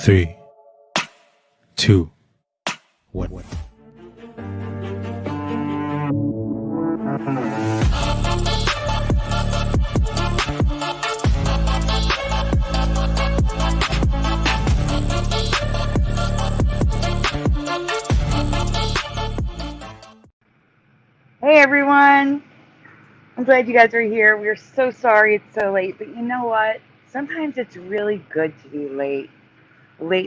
3, 2, 1. Hey everyone, I'm glad you guys are here. We're so sorry it's so late, but you know what? Sometimes it's really good to be late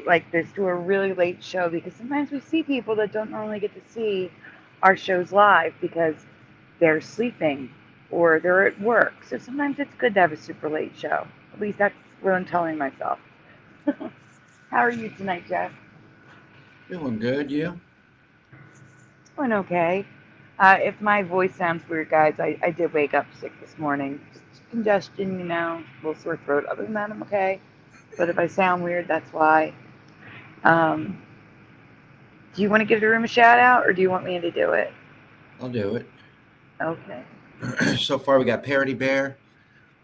like this, to a really late show, because sometimes we see people that don't normally get to see our shows live because they're sleeping or they're at work. So sometimes it's good to have a super late show. At least that's what I'm telling myself. How are you tonight, Jeff? Feeling good, you? Doing okay. If my voice sounds weird, guys, I did wake up sick this morning. Just congestion, a little sore throat. Other than that, I'm okay. But if I sound weird, that's why. Do you want to give the room a shout out, or do you want me to do it? I'll do it. Okay. So far, we got Parody Bear,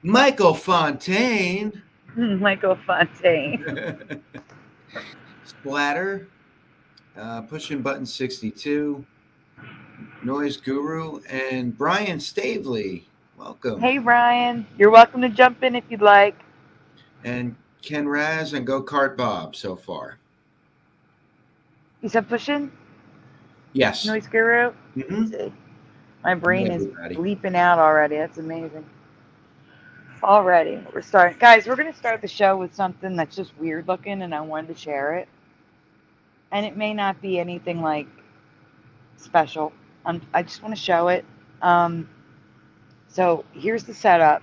Michael Fontaine, Michael Fontaine. Splatter, Pushing Button 62, Noise Guru, and Brian Stavely. Welcome. Hey, Ryan. You're welcome to jump in if you'd like. And Ken Raz and Go Kart Bob so far. You said pushing? Yes. Noise Guru? Mm-hmm. My brain is bleeping out already. That's amazing. Already, we're starting. Guys, we're going to start the show with something that's just weird looking, and I wanted to share it. And it may not be anything like special. I just want to show it. So here's the setup.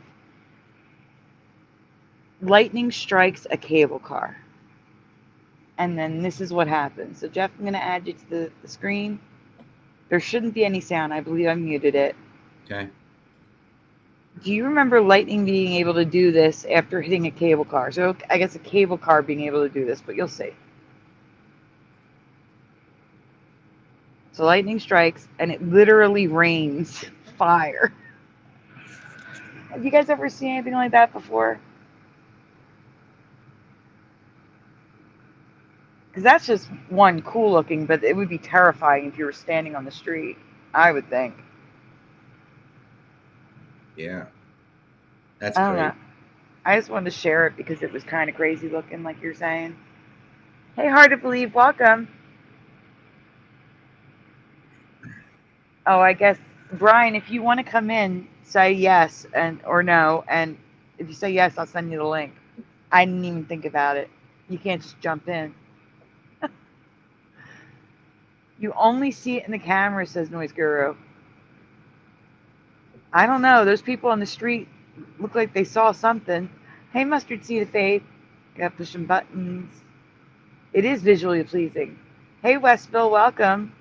Lightning strikes a cable car. And then this is what happens. So Jeff, I'm going to add you to the screen. There shouldn't be any sound. I believe I muted it. Okay. Do you remember lightning being able to do this after hitting a cable car? So I guess a cable car being able to do this, but you'll see. So lightning strikes, and it literally rains fire. Have you guys ever seen anything like that before? Because that's just one cool looking, but it would be terrifying if you were standing on the street, I would think. Yeah. That's I don't great. know. I just wanted to share it because it was kind of crazy looking, like you're saying. Hey, hard to believe, welcome. Oh, I guess, Brian, if you want to come in, say yes or no. And if you say yes, I'll send you the link. I didn't even think about it. You can't just jump in. You only see it in the camera, says Noise Guru. I don't know. Those people on the street look like they saw something. Hey, Mustard Seed of Faith. Got pushing buttons. It is visually pleasing. Hey, Westville, welcome.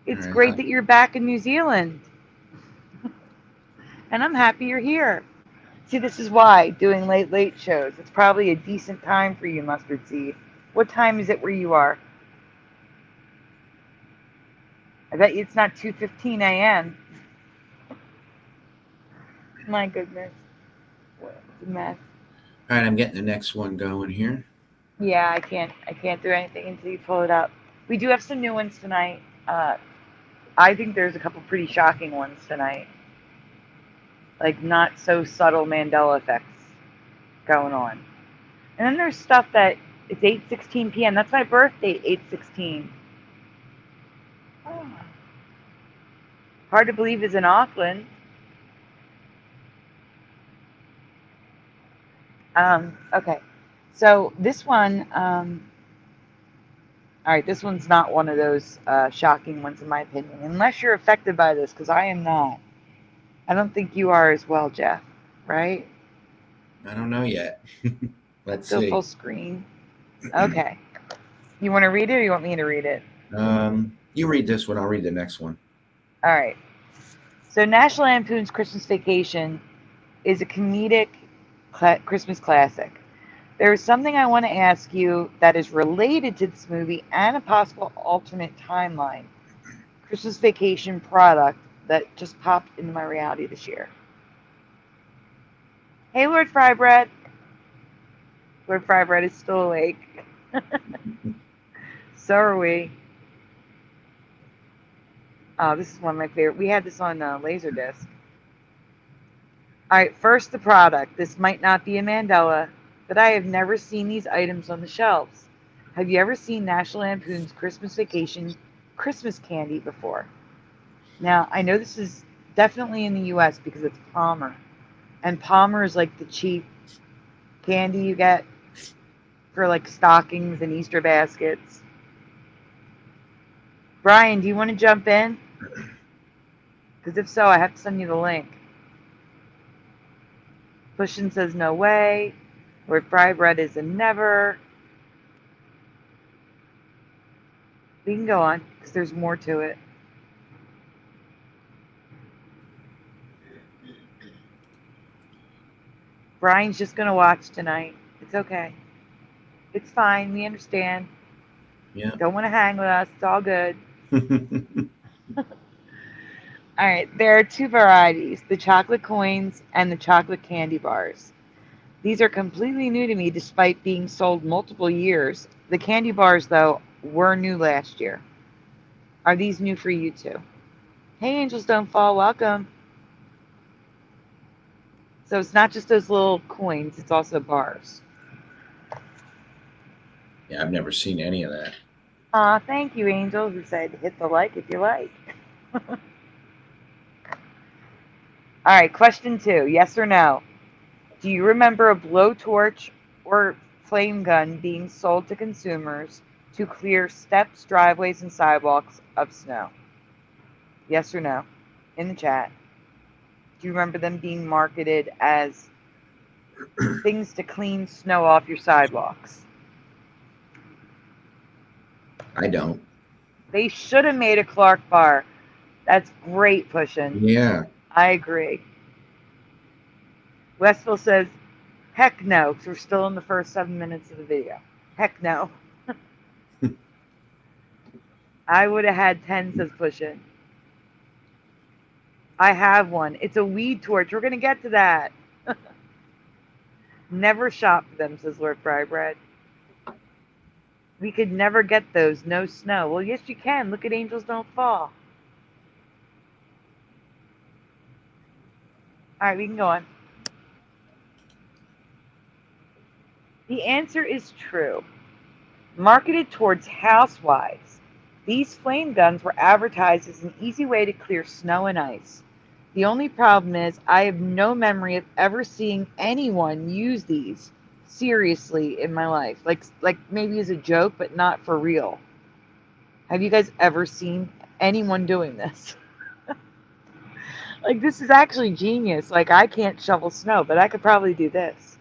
It's great that you're back in New Zealand. And I'm happy you're here. See, this is why doing late shows. It's probably a decent time for you, Mustard Seed. What time is it where you are? I bet you it's not 2:15 a.m. My goodness. What a mess. All right, I'm getting the next one going here. Yeah, I can't do anything until you pull it up. We do have some new ones tonight. I think there's a couple pretty shocking ones tonight. Like not so subtle Mandela effects going on. And then there's stuff that it's 8:16 p.m. That's my birthday, 8:16. Oh. Hard to believe is in Auckland. Okay. So this one, all right, this one's not one of those shocking ones in my opinion, unless you're affected by this, because I am not. I don't think you are as well, Jeff, right? I don't know yet. Let's Go see. full screen. Okay. You want to read it or you want me to read it? You read this one, I'll read the next one. All right. So National Lampoon's Christmas Vacation is a comedic Christmas classic. There is something I want to ask you that is related to this movie and a possible alternate timeline. Christmas Vacation product that just popped into my reality this year. Hey, Lord Frybread. Lord Fry Bread is still awake. So are we. Oh, this is one of my favorite. We had this on Laserdisc. All right, first the product. This might not be a Mandela, but I have never seen these items on the shelves. Have you ever seen National Lampoon's Christmas Vacation Christmas candy before? Now, I know this is definitely in the US because it's Palmer. And Palmer is like the cheap candy you get for like stockings and Easter baskets. Brian, do you want to jump in? Because if so, I have to send you the link. Pushin says no way. Lord Fry Bread is a never. We can go on because there's more to it. Brian's just going to watch tonight. It's okay. It's fine. We understand. Yeah. Don't want to hang with us. It's all good. All right. There are two varieties, the chocolate coins and the chocolate candy bars. These are completely new to me despite being sold multiple years. The candy bars, though, were new last year. Are these new for you too? Hey, Angels Don't Fall. Welcome. So it's not just those little coins. It's also bars. Yeah, I've never seen any of that. Aw, thank you, Angel, who said hit the like if you like. All right, question 2. Yes or no? Do you remember a blowtorch or flame gun being sold to consumers to clear steps, driveways, and sidewalks of snow? Yes or no? In the chat. Do you remember them being marketed as things to clean snow off your sidewalks? I don't. They should have made a Clark bar. That's great pushing. Yeah. I agree. Westville says, heck no, because we're still in the first 7 minutes of the video. Heck no. I would have had 10, says pushing. I have one. It's a weed torch. We're going to get to that. Never shop for them, says Lord Fry Bread. We could never get those. No snow. Well, yes, you can. Look at Angels Don't Fall. All right, we can go on. The answer is true. Marketed towards housewives, these flame guns were advertised as an easy way to clear snow and ice. The only problem is I have no memory of ever seeing anyone use these seriously in my life. Like maybe as a joke, but not for real. Have you guys ever seen anyone doing this? Like, this is actually genius. Like, I can't shovel snow, but I could probably do this.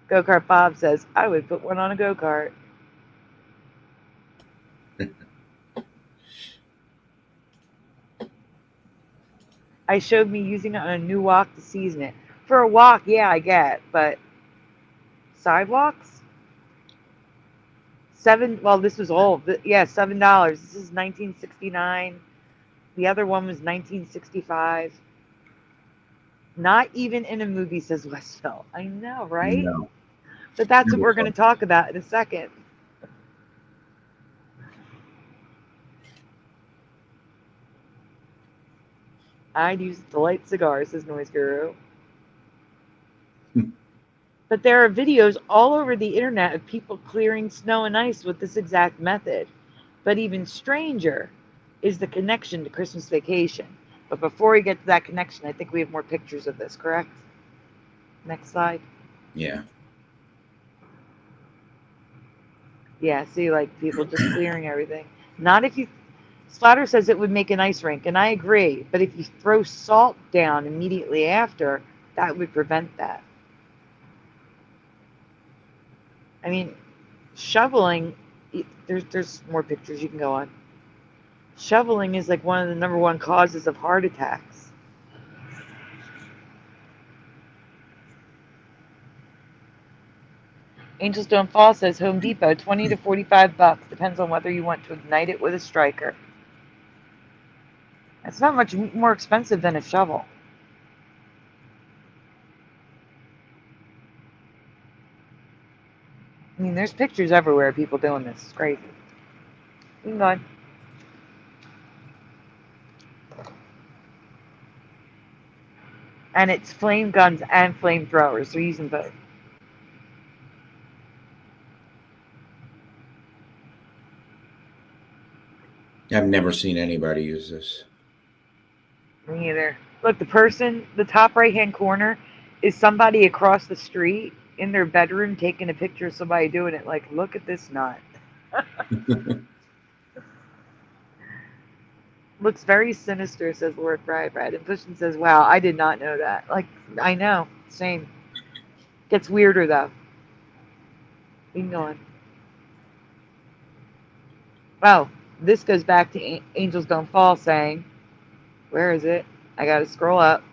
Go-Kart Bob says, I would put one on a go-kart. I showed me using it on a new walk to season it. For a walk, yeah, I get, but sidewalks? Well, this was old. Yeah, $7. This is 1969. The other one was 1965. Not even in a movie, says Westville. I know, right? No. But that's what we're going to talk about in a second. I'd use it to light cigars, says Noise Guru. But there are videos all over the internet of people clearing snow and ice with this exact method. But even stranger is the connection to Christmas Vacation. But before we get to that connection, I think we have more pictures of this, correct? Next slide. Yeah. Yeah, see, like people just clearing everything. Not if you... Slaughter says it would make an ice rink, and I agree. But if you throw salt down immediately after, that would prevent that. I mean, shoveling, there's more pictures you can go on. Shoveling is like one of the #1 causes of heart attacks. Angels Don't Fall says Home Depot, 20 to 45 bucks. Depends on whether you want to ignite it with a striker. It's not much more expensive than a shovel. mean, there's pictures everywhere of people doing this. It's crazy. You can go on. And it's flame guns and flamethrowers. They're using both. I've never seen anybody use this. Me either. Look, the top right-hand corner is somebody across the street in their bedroom taking a picture of somebody doing it. Like, look at this nut. Looks very sinister, says Lord Bride. And Pushkin says, wow, I did not know that. Like, I know. Same. Gets weirder, though. Keep going. Oh, this goes back to Angels Don't Fall saying, where is it? I got to scroll up.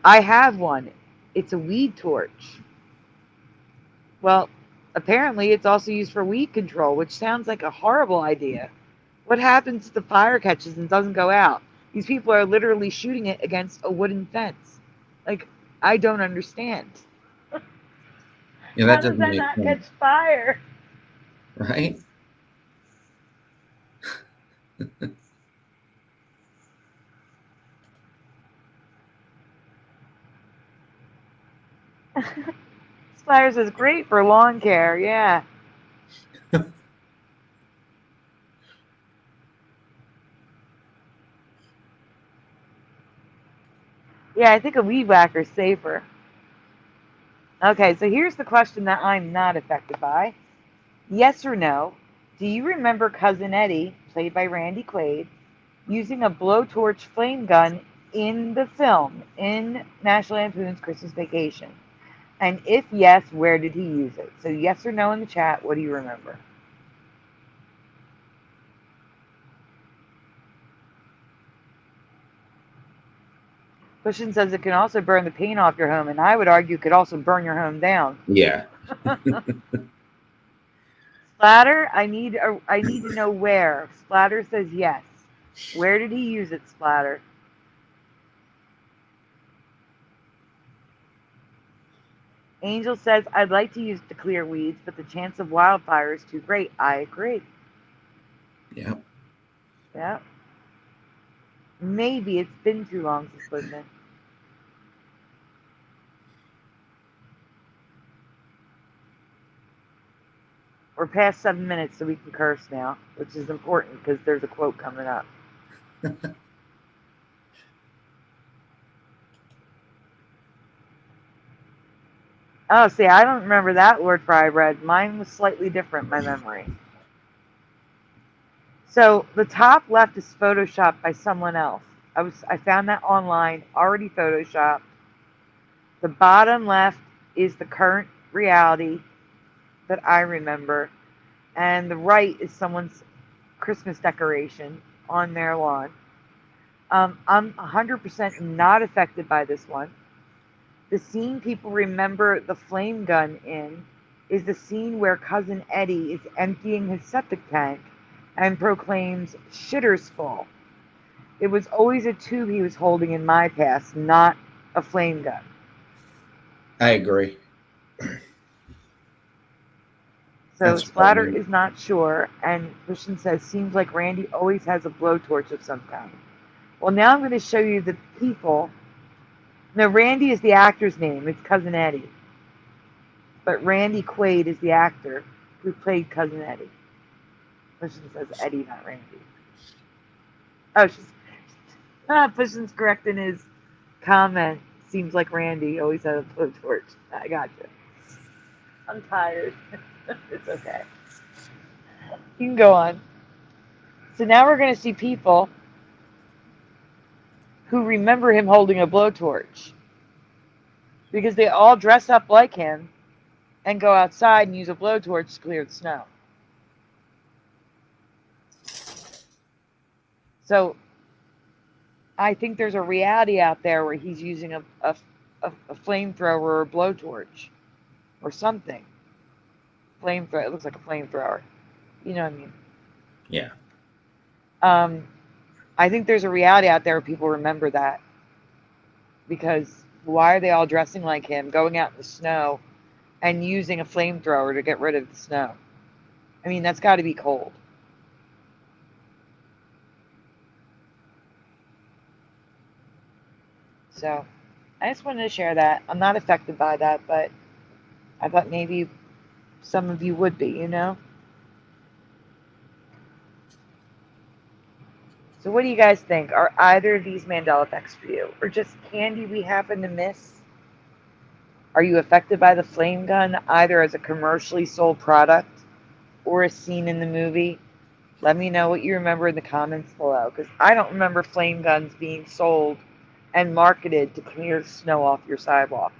I have one. It's a weed torch. Well, apparently it's also used for weed control, which sounds like a horrible idea. What happens if the fire catches and doesn't go out? These people are literally shooting it against a wooden fence. Like, I don't understand. Yeah, How that does doesn't that make not sense, catch fire? right? Splatters is great for lawn care, yeah. Yeah, I think a weed whacker's safer. Okay, so here's the question that I'm not affected by. Yes or no, do you remember Cousin Eddie, played by Randy Quaid, using a blowtorch flame gun in the film, in National Lampoon's Christmas Vacation? And if yes, where did he use it? So yes or no in the chat, what do you remember? Cushion says it can also burn the paint off your home, and I would argue it could also burn your home down. Yeah. Splatter, I need to know where. Splatter says yes. Where did he use it, Splatter? Angel says, I'd like to use it to clear weeds, but the chance of wildfire is too great. I agree. Yeah. Yeah. Maybe it's been too long since Pushkin. We're past 7 minutes, so we can curse now, which is important because there's a quote coming up. Oh, see, I don't remember that word Fry read. Mine was slightly different, my memory. So the top left is photoshopped by someone else. I found that online, already photoshopped. The bottom left is the current reality that I remember, and the right is someone's Christmas decoration on their lawn. I'm 100% not affected by this one. The scene people remember the flame gun in is the scene where Cousin Eddie is emptying his septic tank and proclaims, "Shitter's full." It was always a tube he was holding in my past, not a flame gun. I agree. So That's Splatter funny. is not sure, and Christian says, seems like Randy always has a blowtorch of some kind. Well, now I'm going to show you the people. No, Randy is the actor's name. It's Cousin Eddie. But Randy Quaid is the actor who played Cousin Eddie. Christian says Eddie, not Randy. Oh, Christian's correct in his comment. Seems like Randy always had a blowtorch. I got you. I'm tired. It's okay. You can go on. So now we're going to see people who remember him holding a blowtorch because they all dress up like him and go outside and use a blowtorch to clear the snow. So I think there's a reality out there where he's using a flamethrower or a blowtorch or something. Flamethrower. It looks like a flamethrower. You know what I mean? Yeah. I think there's a reality out there where people remember that. Because why are they all dressing like him, going out in the snow and using a flamethrower to get rid of the snow. I mean, that's got to be cold. So I just wanted to share that. I'm not affected by that, but I thought maybe some of you would be, you know? So what do you guys think? Are either of these Mandela effects for you? Or just candy we happen to miss? Are you affected by the flame gun either as a commercially sold product or a scene in the movie? Let me know what you remember in the comments below, because I don't remember flame guns being sold and marketed to clear snow off your sidewalk.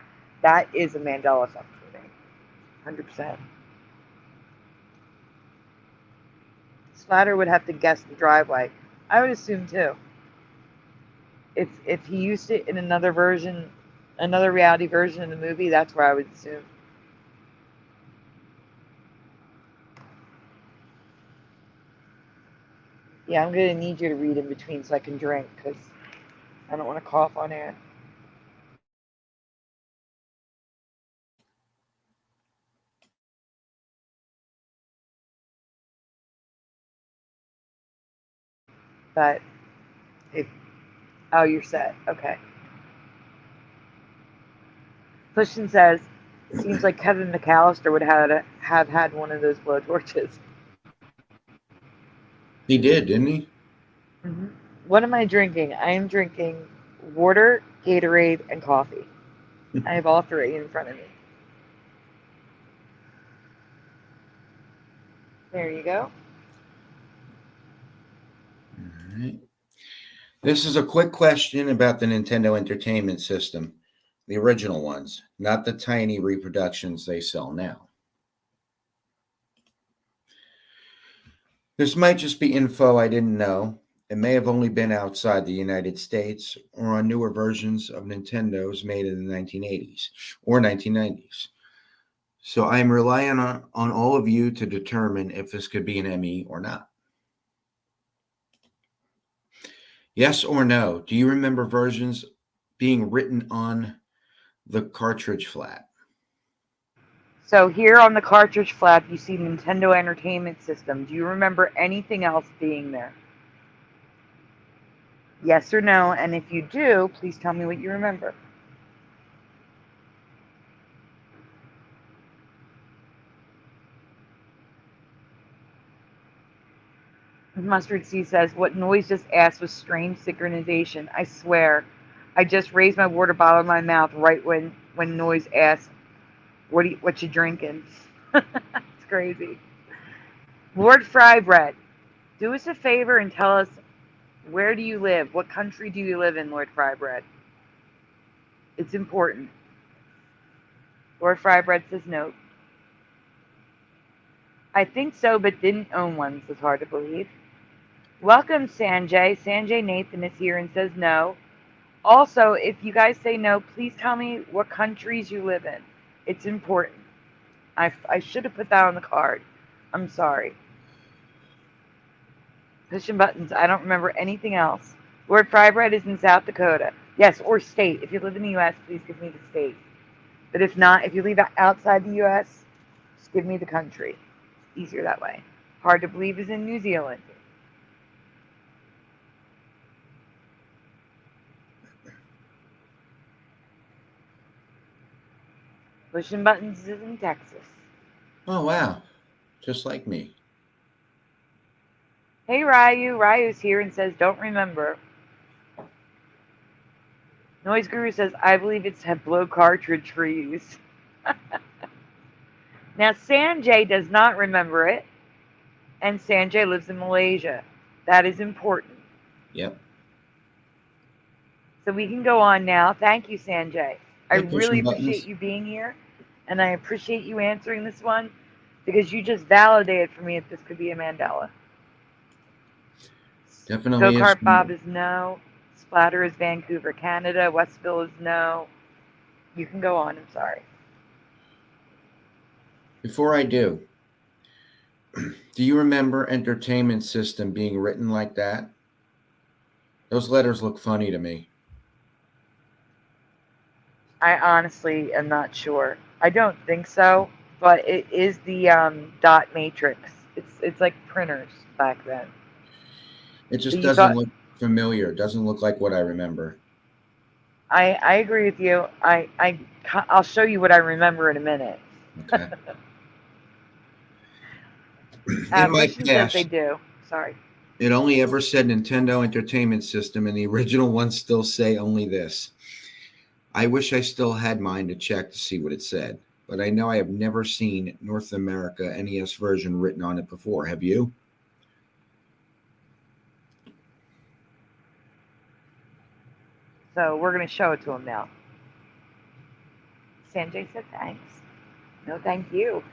That is a Mandela effect for me, 100%. Splatter would have to guess the driveway. I would assume too. If he used it in another version, another reality version of the movie, that's where I would assume. Yeah, I'm going to need you to read in between so I can drink, because I don't want to cough on air. But if, oh, you're set. Okay. Pushton says, seems like Kevin McAllister would have had one of those blowtorches. He did, didn't he? Mm-hmm. What am I drinking? I am drinking water, Gatorade, and coffee. I have all three in front of me. There you go. All right. This is a quick question about the Nintendo Entertainment System, the original ones, not the tiny reproductions they sell now. This might just be info I didn't know. It may have only been outside the United States or on newer versions of Nintendos made in the 1980s or 1990s. So I am relying on all of you to determine if this could be an ME or not. Yes or no? Do you remember versions being written on the cartridge flat? So here on the cartridge flap, you see Nintendo Entertainment System. Do you remember anything else being there? Yes or no? And if you do, please tell me what you remember. Mustard Seed says, what Noise just asked was strange synchronization. I swear. I just raised my water bottle in my mouth right when Noise asked, what you drinking? It's crazy. Lord Fry Bread, do us a favor and tell us, where do you live? What country do you live in, Lord Fry Bread? It's important. Lord Fry Bread says no. I think so, but didn't own one, so it's hard to believe. Welcome, Sanjay. Sanjay Nathan is here and says no. Also, if you guys say no, please tell me what countries you live in. It's important. I should have put that on the card. I'm sorry. Pushing buttons. I don't remember anything else. Lord Fry Bread is in South Dakota. Yes, or state. If you live in the U.S., please give me the state. But if not, if you live outside the U.S., just give me the country. Easier that way. Hard to believe is in New Zealand. Pushing buttons is in Texas. Oh, wow. Just like me. Hey, Ryu. Ryu's here and says, don't remember. Noise Guru says, I believe it's a blow cartridge for use. Now, Sanjay does not remember it, and Sanjay lives in Malaysia. That is important. Yep. So we can go on now. Thank you, Sanjay. I Yep, really appreciate you being here, and I appreciate you answering this one, because you just validated for me if this could be a Mandela. Definitely is. Go-Kart Bob is no. Splatter is Vancouver, Canada. Westville is no. You can go on. I'm sorry. Before I do you remember Entertainment System being written like that? Those letters look funny to me. I honestly am not sure. I don't think so, but it is the dot matrix. It's like printers back then. It So just you doesn't thought look familiar. It doesn't look like what I remember. I agree with you. I'll show you what I remember in a minute. Okay. In my Pushing says they past, do. Sorry. it only ever said Nintendo Entertainment System, and the original ones still say only this. I wish I still had mine to check to see what it said, but I know I have never seen North America NES version written on it before. Have you? So we're gonna show it to him now. Sanjay said thanks. No, thank you.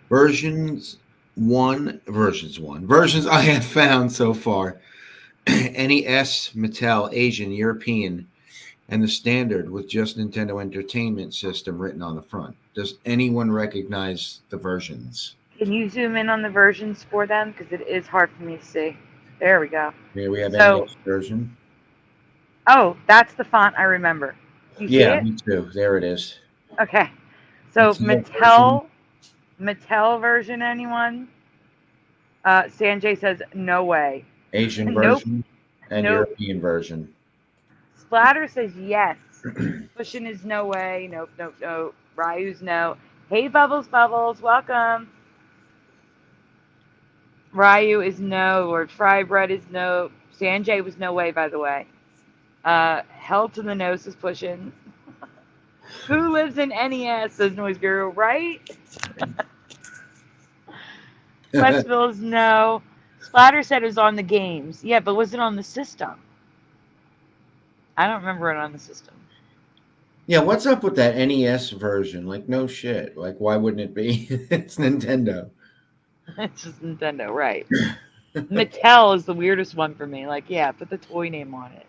Versions I have found so far. NES, Mattel, Asian, European, and the standard with just Nintendo Entertainment System written on the front. Does anyone recognize the versions? Can you zoom in on the versions for them? Because it is hard for me to see. There we go. Here we have So, NES version. oh, that's the font I remember. Do you see Yeah, it? me too. There it is. Okay. So Mattel version, anyone? Sanjay says no way. Asian Nope. version and Nope. European version. Splatter says yes. Pushing is no way. Nope, nope, nope. Ryu's no. Hey, Bubbles, welcome. Ryu is no. Lord Fry Bread is no. Sanjay was no way, by the way. Hell to the nose is pushing. Who lives in NES, says Noise Guru, right? Westville is no. Splatter said it was on the games. Yeah, but was it on the system? I don't remember it on the system. Yeah, what's up with that NES version? Like, no shit. Like, why wouldn't it be? It's Nintendo. It's just Nintendo, right? Mattel is the weirdest one for me. Like, yeah, put the toy name on it.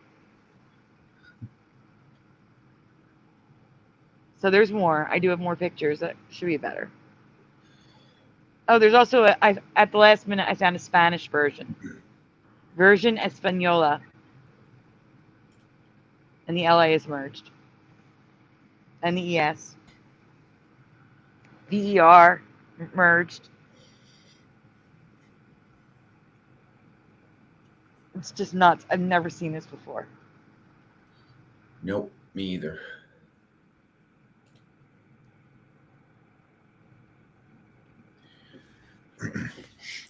So there's more. I do have more pictures. That should be better. Oh, there's also at the last minute I found a Spanish version. Version Española. And the LA is merged. And the ES. VER merged. It's just nuts. I've never seen this before. Nope, me either.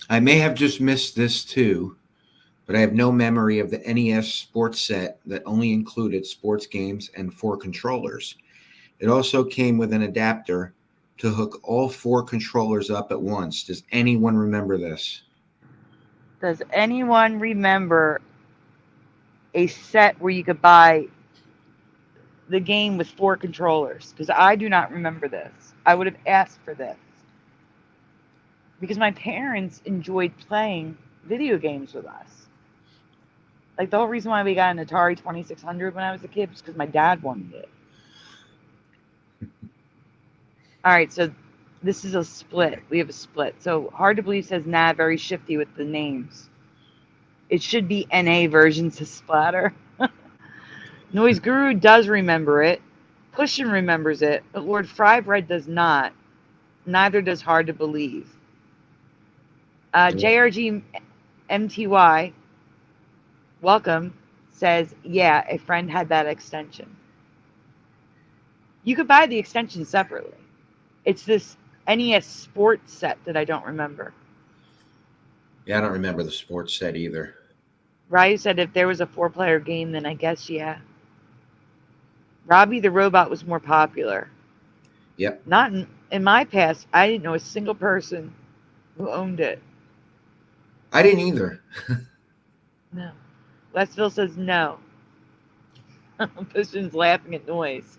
I may have just missed this too, but I have no memory of the NES sports set that only included sports games and 4 controllers. It also came with an adapter to hook all 4 controllers up at once. Does anyone remember this? Does anyone remember a set where you could buy the game with 4 controllers? Because I do not remember this. I would have asked for this. Because my parents enjoyed playing video games with us. Like, the whole reason why we got an Atari 2600 when I was a kid was because my dad wanted it. All right, so this is a split. We have a split. So Hard to Believe says, nah, very shifty with the names. It should be NA versions of Splatter. Noise Guru does remember it. Pushin remembers it, but Lord Frybread does not. Neither does Hard to Believe. JRG MTY, welcome, says, yeah, a friend had that extension. You could buy the extension separately. It's this NES sports set that I don't remember. Yeah, I don't remember the sports set either. Ryu said if there was a 4-player game, then I guess, yeah. Robbie the Robot was more popular. Yep. Not in my past, I didn't know a single person who owned it. I didn't either. No. Westville says no. Piston's laughing at Noise.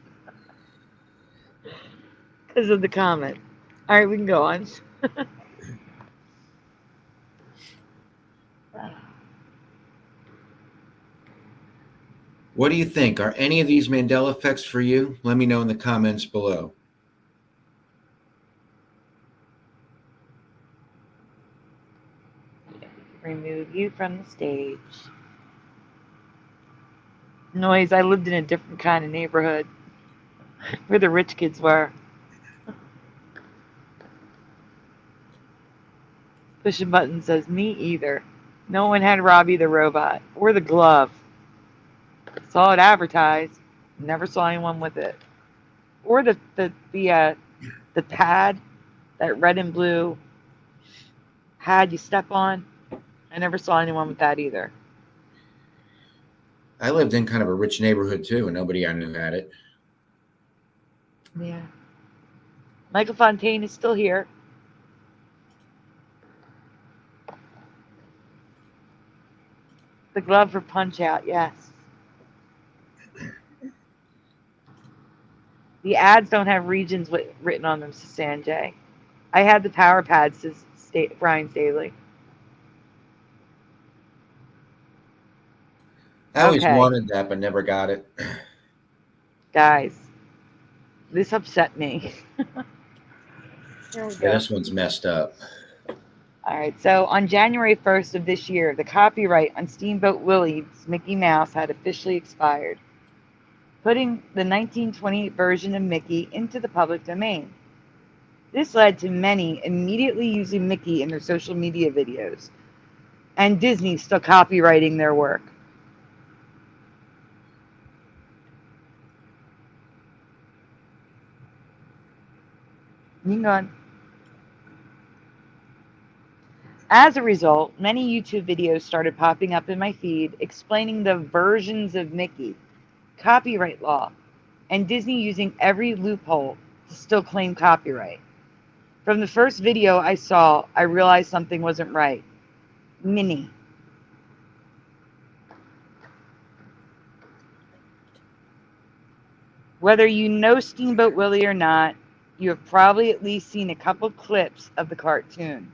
Because of the comment. All right, we can go on. What do you think? Are any of these Mandela effects for you? Let me know in the comments below. Remove you from the stage. Noise. I lived in a different kind of neighborhood where the rich kids were. Pushing Button says, me either. No one had Robbie the robot or the glove. Saw it advertised. Never saw anyone with it. Or the pad, that red and blue pad you step on. I never saw anyone with that either. I lived in kind of a rich neighborhood too, and nobody I knew had it. Yeah. Michael Fontaine is still here. The glove for Punch Out, yes. The ads don't have regions written on them, says Sanjay. I had the power pad, says Brian Staley. I always Okay, wanted that, but never got it. guys, this upset me. Here we Yeah, go. this one's messed up. All right, so on January 1st of this year, the copyright on Steamboat Willie's Mickey Mouse had officially expired, putting the 1928 version of Mickey into the public domain. This led to many immediately using Mickey in their social media videos, and Disney still copywriting their work. Hang on. As a result, many YouTube videos started popping up in my feed explaining the versions of Mickey, copyright law, and Disney using every loophole to still claim copyright. From the first video I saw, I realized something wasn't right. Minnie. Whether you know Steamboat Willie or not, you have probably at least seen a couple clips of the cartoon.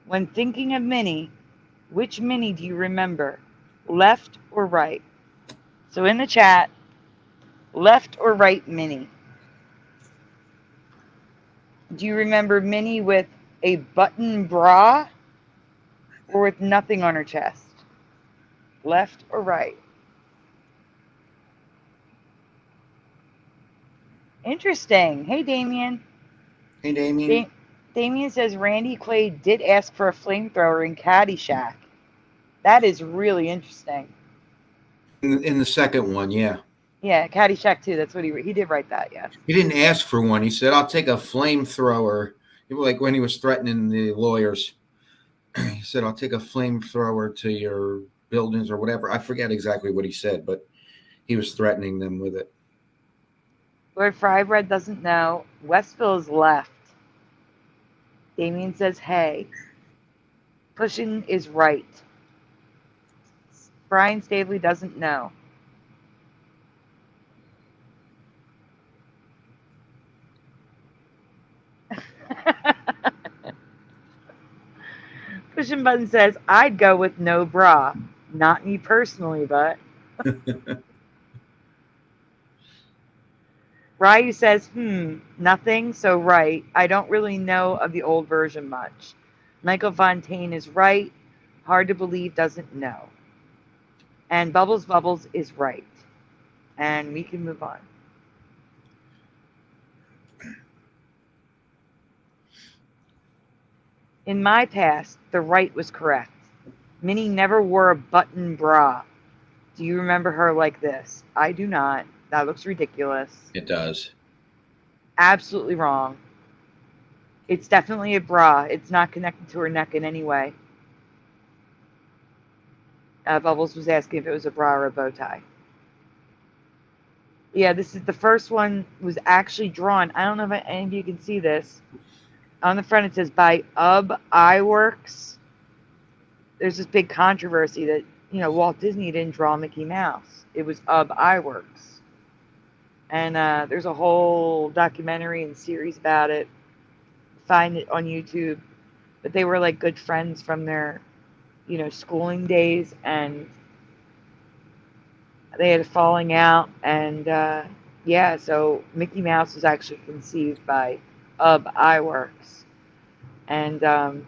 When thinking of Minnie, which Minnie do you remember? Left or right? So in the chat, left or right Minnie? Do you remember Minnie with a button bra or with nothing on her chest? Left or right? Interesting. Hey, Damien. Hey, Damien. Damien says Randy Quaid did ask for a flamethrower in Caddyshack. That is really interesting. In the second one, yeah. Yeah, Caddyshack 2. That's what he did write that, yes. He didn't ask for one. He said, I'll take a flamethrower. Like when he was threatening the lawyers, he said, I'll take a flamethrower to your buildings or whatever. I forget exactly what he said, but he was threatening them with it. Lord Frybread doesn't know. Westville is left. Damien says, hey. Pushing is right. Brian Stavely doesn't know. Pushing Button says, I'd go with no bra. Not me personally, but. Ryu says, nothing, so right. I don't really know of the old version much. Michael Fontaine is right. Hard to believe doesn't know. And Bubbles Bubbles is right. And we can move on. In my past, the right was correct. Minnie never wore a button bra. Do you remember her like this? I do not. That looks ridiculous. It does. Absolutely wrong. It's definitely a bra. It's not connected to her neck in any way. Bubbles was asking if it was a bra or a bow tie. Yeah, this is the first one was actually drawn. I don't know if any of you can see this. On the front it says by Iworks. There's this big controversy that, Walt Disney didn't draw Mickey Mouse. It was Iworks. And there's a whole documentary and series about it. Find it on YouTube. But they were like good friends from their, schooling days, and they had a falling out, and so Mickey Mouse was actually conceived by Iworks, and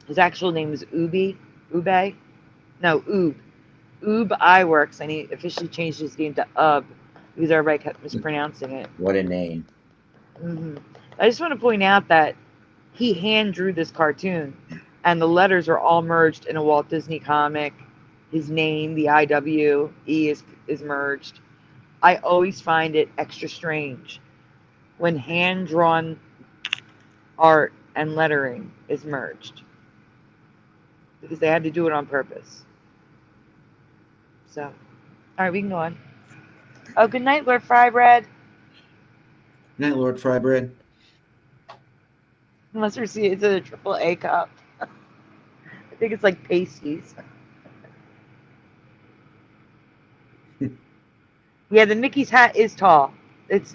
his actual name was Oob. Oob Iworks, and he officially changed his name to Ub because everybody kept mispronouncing it. What a name. I just want to point out that he hand drew this cartoon, and the letters are all merged in a Walt Disney comic. His name, the IW, E is merged. I always find it extra strange when hand-drawn art and lettering is merged, because they had to do it on purpose. So, all right, we can go on. Oh, good night, Lord Frybread. Good night, Lord Frybread. Unless we see it's a AAA cup. I think it's like pasties. Yeah, the Mickey's hat is tall. It's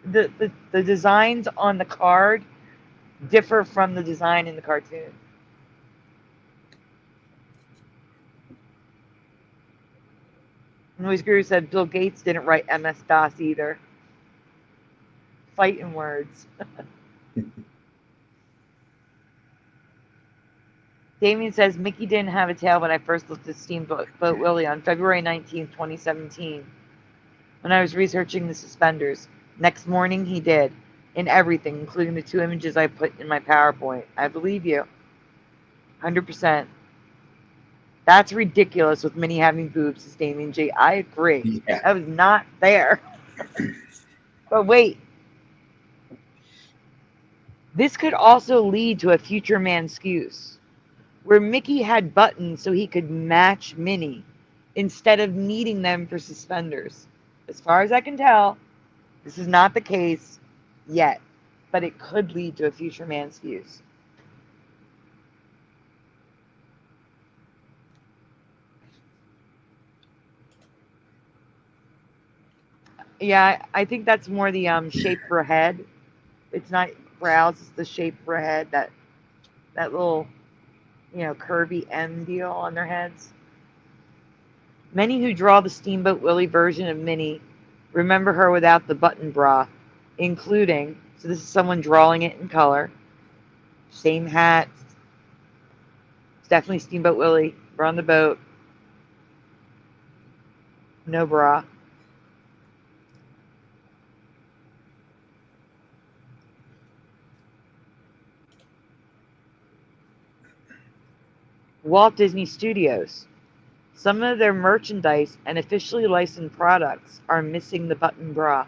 the designs on the card differ from the design in the cartoon. Noise Guru said Bill Gates didn't write MS-DOS either. Fighting words. Damien says Mickey didn't have a tail when I first looked at Steamboat Willie on February 19th, 2017, when I was researching the suspenders. Next morning, he did, in everything, including the 2 images I put in my PowerPoint. I believe you. 100%. That's ridiculous with Minnie having boobs, says Damien J. I agree. Yeah. That was not there. But wait. This could also lead to a future Manscuse, where Mickey had buttons so he could match Minnie instead of needing them for suspenders. As far as I can tell, this is not the case yet, but it could lead to a future Manscuse. Yeah, I think that's more the shape for a head. It's not brows, it's the shape for a head, that little, curvy M deal on their heads. Many who draw the Steamboat Willie version of Minnie remember her without the button bra, including, so this is someone drawing it in color, same hat, it's definitely Steamboat Willie, we're on the boat, no bra. Walt Disney Studios. Some of their merchandise and officially licensed products are missing the button bra.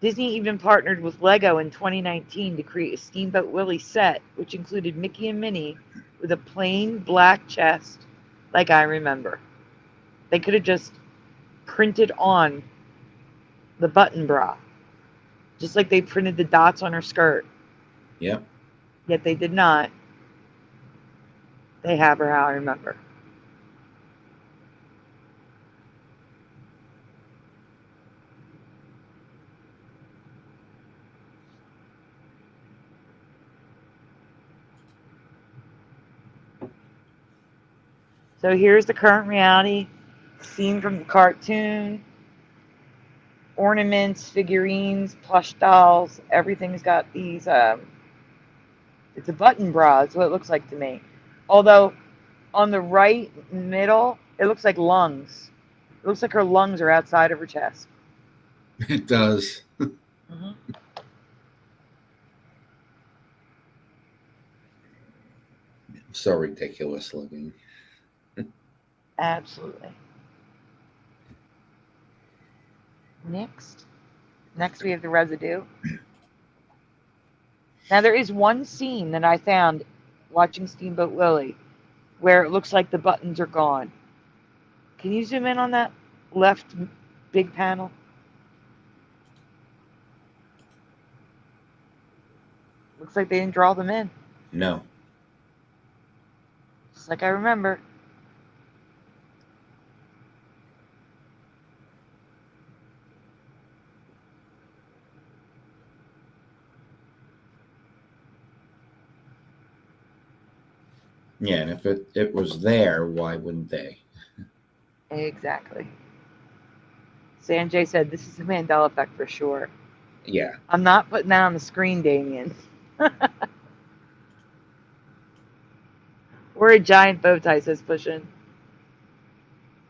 Disney even partnered with Lego in 2019 to create a Steamboat Willie set, which included Mickey and Minnie with a plain black chest, like I remember. They could have just printed on the button bra, just like they printed the dots on her skirt. Yep. Yet they did not. They have her how I remember. So here's the current reality, scene from the cartoon. Ornaments, figurines, plush dolls, everything's got these, it's a button bra, is what it looks like to me. Although, on the right middle, it looks like lungs. It looks like her lungs are outside of her chest. It does. Mm-hmm. So ridiculous looking. Absolutely. Next we have the residue. Now there is one scene that I found watching Steamboat Willie where it looks like the buttons are gone. Can you zoom in on that left big panel? Looks like they didn't draw them in. No. Just like I remember. Yeah, and if it was there, why wouldn't they? Exactly. Sanjay said this is the Mandela effect for sure. Yeah. I'm not putting that on the screen, Damien. We're a giant bow tie, says Pushing.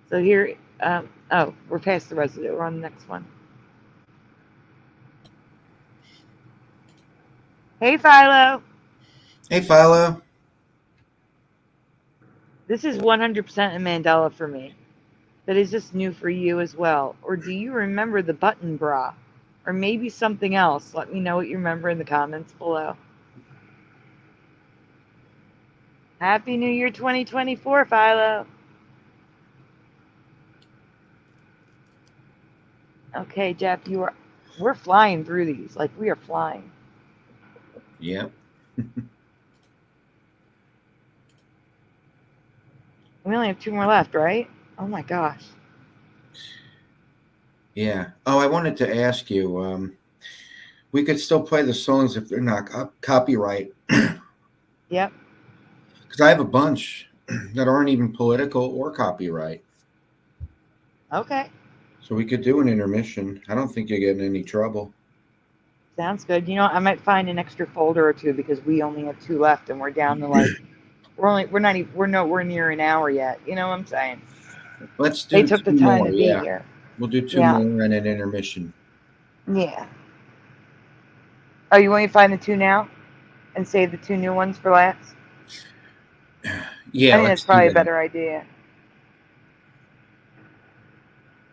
So here, oh, we're past the residue. We're on the next one. Hey, Philo. Hey, Philo. This is 100% a Mandela for me. That is just new for you as well. Or do you remember the button bra? Or maybe something else? Let me know what you remember in the comments below. Happy New Year 2024, Philo. Okay, Jeff, we're flying through these. Like, we are flying. Yeah. We only have 2 more left, right? Oh my gosh. Yeah. Oh, I wanted to ask you. We could still play the songs if they're not copyright. Yep. Because I have a bunch that aren't even political or copyright. Okay. So we could do an intermission. I don't think you'll get in any trouble. Sounds good. You know, I might find an extra folder or two because we only have 2 left and we're down to like we're nowhere near an hour yet. You know what I'm saying? Let's They do took the 2 time more. to be Yeah. here. We'll do 2 Yeah. more and an intermission. Yeah. Oh, you want me to find the 2 now and save the 2 new ones for last? Yeah, I think let's that's probably do a that. better idea.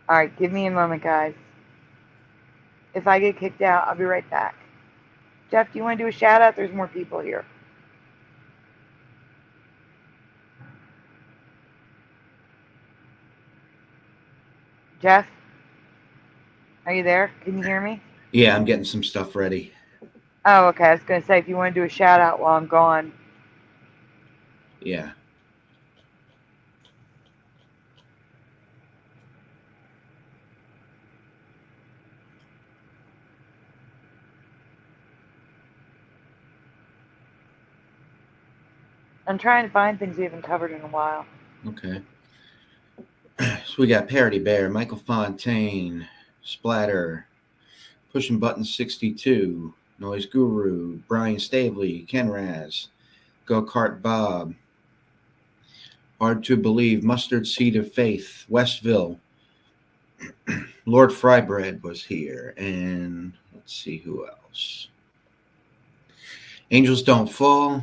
All right, give me a moment, guys. If I get kicked out, I'll be right back. Jeff, do you want to do a shout out? There's more people here. Jeff, are you there? Can you hear me? Yeah, I'm getting some stuff ready. Oh, okay. I was going to say, if you want to do a shout out while I'm gone. Yeah. I'm trying to find things we haven't covered in a while. Okay. So we got Parody Bear, Michael Fontaine, Splatter, Pushing Button 62, Noise Guru, Brian Stavely, Ken Raz, Go Kart Bob, Hard to Believe, Mustard Seed of Faith, Westville, Lord Frybread was here, and let's see who else. Angels Don't Fall.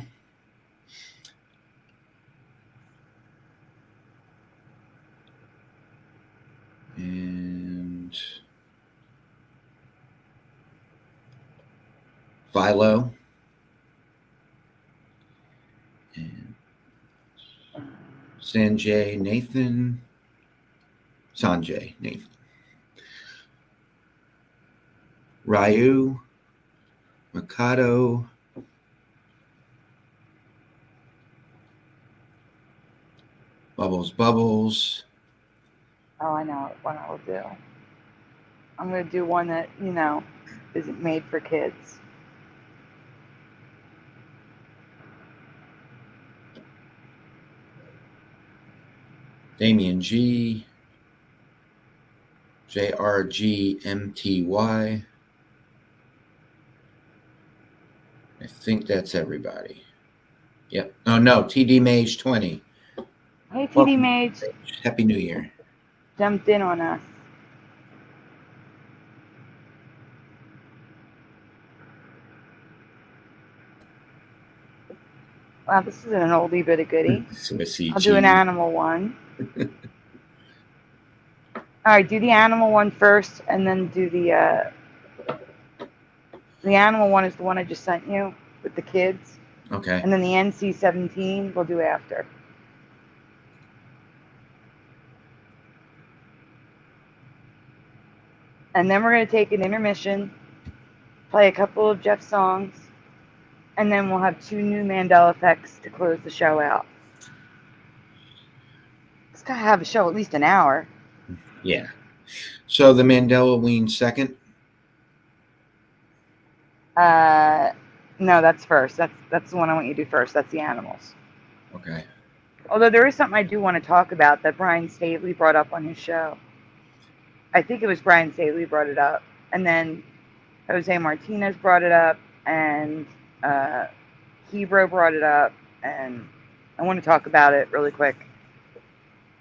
And Philo. And Sanjay Nathan. Ryu. Mikado. Bubbles. Oh, I know what I will do. I'm going to do one that, you know, isn't made for kids. Damien G. JRGMTY. I think that's everybody. Yep. Oh, no. TD Mage 20. Hey, TD Welcome, Mage. Happy New Year. Jumped in on us. Wow, this is an oldie but a goodie. I'll do an animal one. All right, do the animal one first, and then do the animal one is the one I just sent you with the kids. Okay. And then the NC-17 we'll do after. And then we're going to take an intermission, play a couple of Jeff's songs, and then we'll have 2 new Mandela effects to close the show out. It's got to have a show at least an hour. Yeah. So the Mandela Ween second? No, that's first. That's the one I want you to do first. That's the animals. Okay. Although there is something I do want to talk about that Brian Stavely brought up on his show. I think it was Brian Stavely brought it up. And then Jose Martinez brought it up, and Hebro brought it up, and I want to talk about it really quick.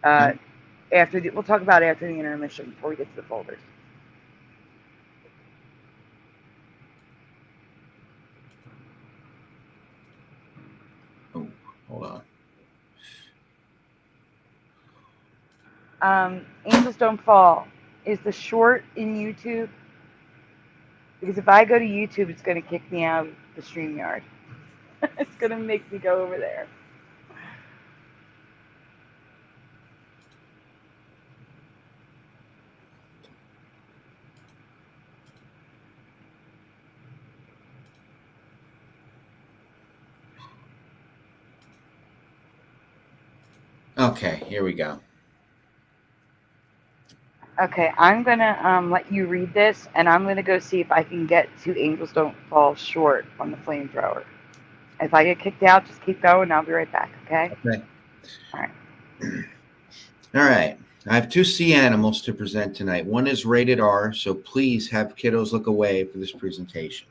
We'll talk about it after the intermission before we get to the folders. Oh, hold on. Angels Don't Fall is the short in YouTube, because if I go to YouTube, it's going to kick me out of the StreamYard. It's going to make me go over there. Okay, here we go. Okay, I'm going to let you read this, and I'm going to go see if I can get to Angels Don't Fall short on the flamethrower. If I get kicked out, just keep going. I'll be right back, okay? Okay. All right. All right. I have 2 sea animals to present tonight. One is rated R, so please have kiddos look away for this presentation.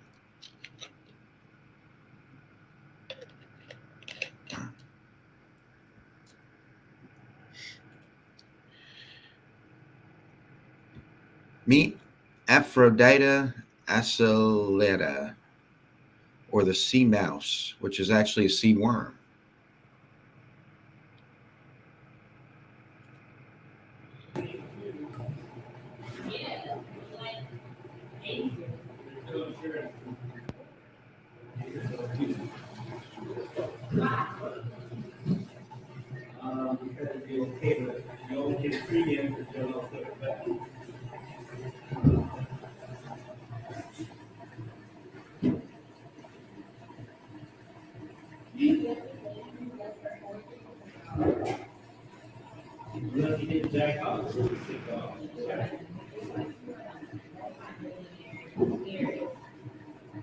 Meet Aphrodita acylata, or the sea mouse, which is actually a sea worm.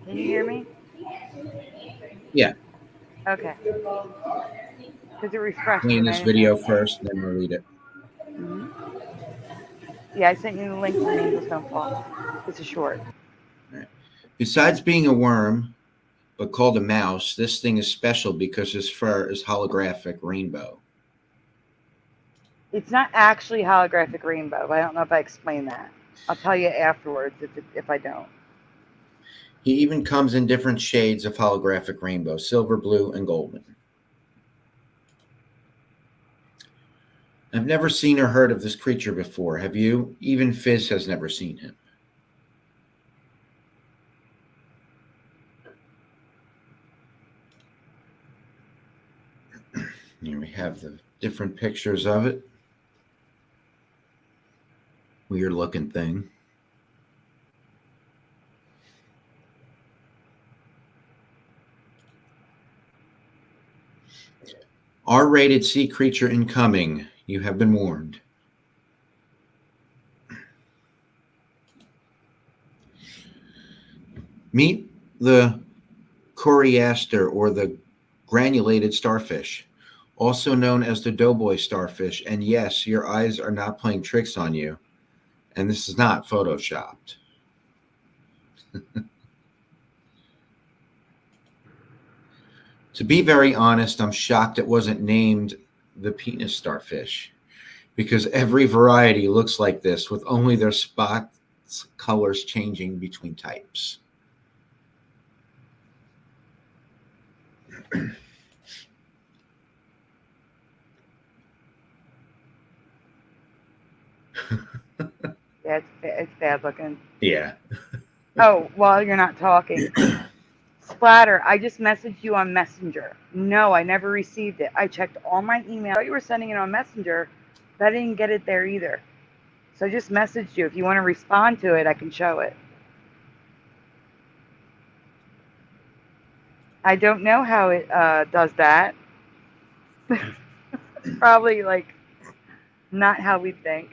Can you hear me? Yeah. Okay. Because it refreshed. Playing this video first, then we'll read it. Mm-hmm. Yeah, I sent you the link to Angels Don't Fall. It's a short. All right. Besides being a worm, but called a mouse, this thing is special because its fur is holographic rainbow. It's not actually holographic rainbow. I don't know if I explained that. I'll tell you afterwards if I don't. He even comes in different shades of holographic rainbow: silver, blue, and golden. I've never seen or heard of this creature before. Have you? Even Fizz has never seen him. Here we have the different pictures of it. Weird looking thing. R-rated sea creature incoming. You have been warned. Meet the Curious&Curiouser, or the granulated starfish, also known as the doughboy starfish. And yes, your eyes are not playing tricks on you, and this is not photoshopped. To be very honest, I'm shocked it wasn't named the penis starfish, because every variety looks like this, with only their spots colors changing between types. Yeah, it's bad looking. Yeah. Oh, while you're not talking. Splatter, I just messaged you on Messenger. No, I never received it. I checked all my emails. I thought you were sending it on Messenger, but I didn't get it there either. So I just messaged you. If you want to respond to it, I can show it. I don't know how it does that. Probably like not how we think.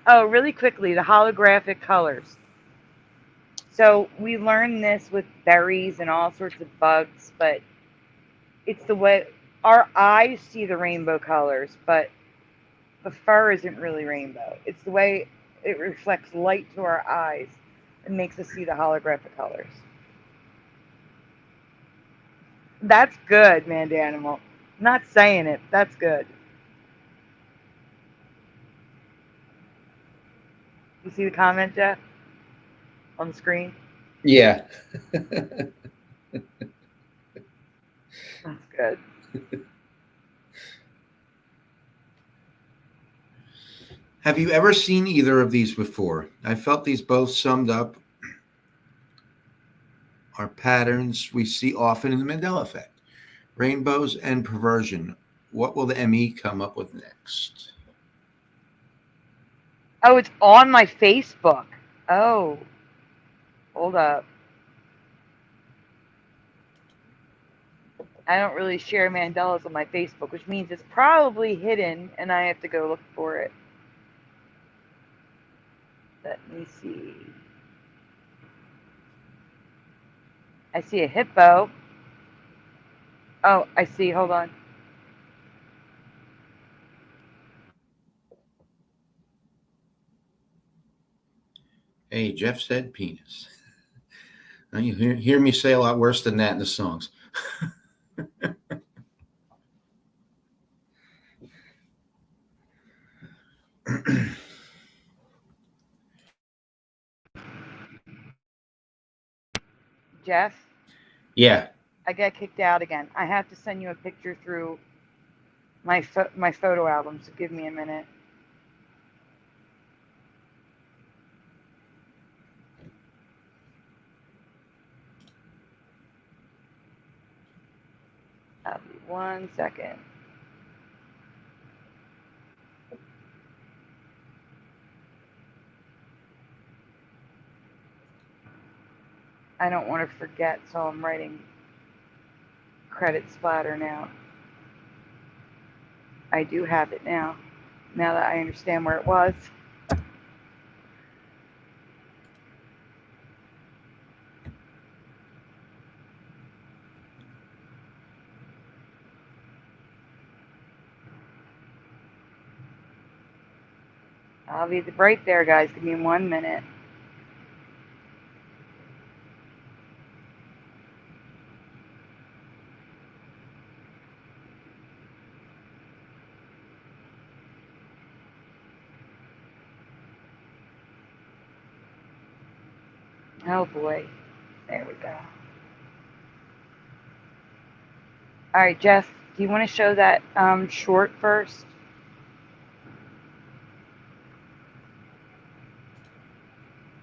Oh, really quickly, the holographic colors. So we learned this with berries and all sorts of bugs, but it's the way our eyes see the rainbow colors, but the fur isn't really rainbow. It's the way it reflects light to our eyes. It makes us see the holographic colors. That's good, Mandanimal. I'm not saying it. That's good. You see the comment, Jeff? On the screen? Yeah. That's good. Have you ever seen either of these before? I felt these both summed up are patterns we see often in the Mandela effect. Rainbows and perversion. What will the ME come up with next? Oh, it's on my Facebook. Oh, hold up. I don't really share Mandelas on my Facebook, which means it's probably hidden and I have to go look for it. Let me see. I see a hippo. Oh, I see. Hold on. Hey, Jeff said penis. Now you hear me say a lot worse than that in the songs. Jeff, Yeah. I got kicked out again. I have to send you a picture through my photo album, so give me a minute. I'll be 1 second. I don't want to forget, so I'm writing credit splatter now. I do have it now that I understand where it was. I'll be right there, guys. Give me 1 minute. Oh boy. There we go. All right, Jeff, do you want to show that short first?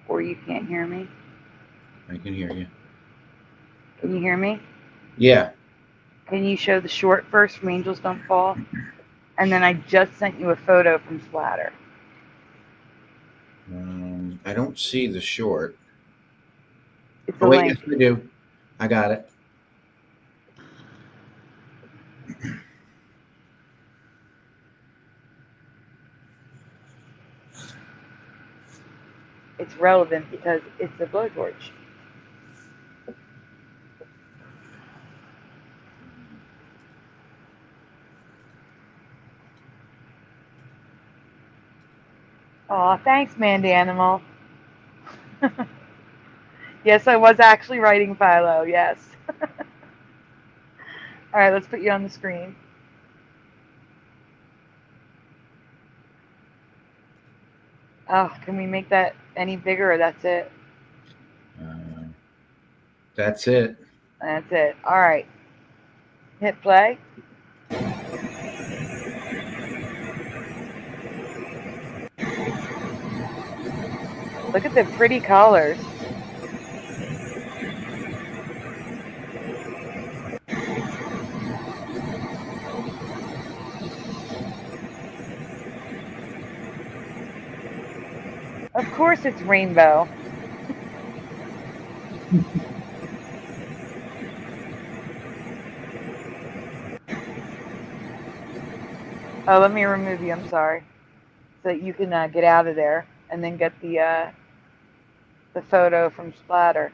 Or you can't hear me? I can hear you. Can you hear me? Yeah. Can you show the short first from Angels Don't Fall? And then I just sent you a photo from Splatter. I don't see the short. It's Oh, a wait, link. yes, I do. I got it. It's relevant because it's a blowtorch. Aw, thanks, Mandanimal. Yes, I was actually writing Philo, yes. All right, let's put you on the screen. Oh, can we make that any bigger or that's it? That's it. That's it. All right. Hit play. Look at the pretty colors. Of course it's rainbow. Oh, let me remove you. I'm sorry. So that you can get out of there and then get the photo from Splatter.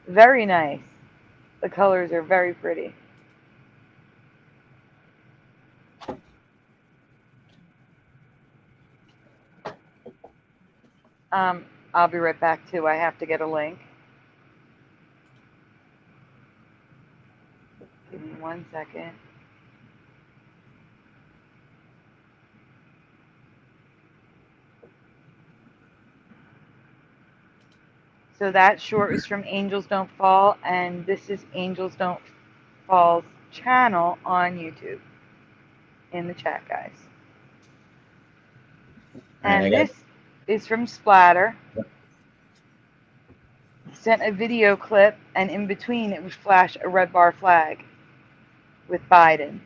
Very nice. The colors are very pretty. I'll be right back too. I have to get a link. Give me 1 second. So that short is from Angels Don't Fall, and this is Angels Don't Fall's channel on YouTube. In the chat, guys. And this is from Splatter. He sent a video clip, and in between it would flash a red bar flag with Biden.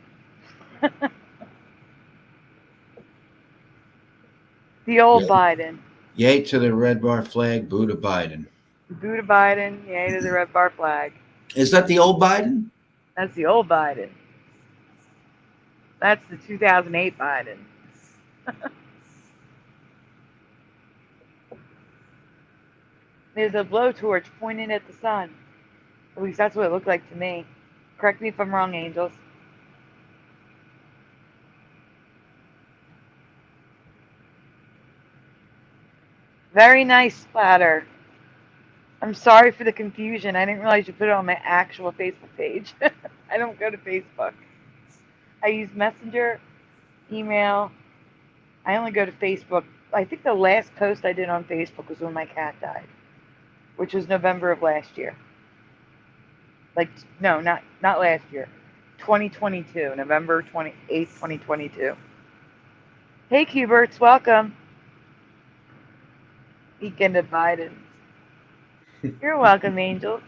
The old Biden. Yay to the red bar flag, boo to Biden. Boo to Biden, yay to the red bar flag. Is that the old Biden? That's the old Biden. That's the 2008 Biden. There's a blowtorch pointing at the sun. At least that's what it looked like to me. Correct me if I'm wrong, Angels. Very nice Splatter. I'm sorry for the confusion. I didn't realize you put it on my actual Facebook page. I don't go to Facebook. I use Messenger, email. I only go to Facebook. I think the last post I did on Facebook was when my cat died, which was November of last year. Like, no, not last year. 2022, November 28th, 2022. Hey, Cuberts, welcome. Weekend of Biden. You're welcome, Angels.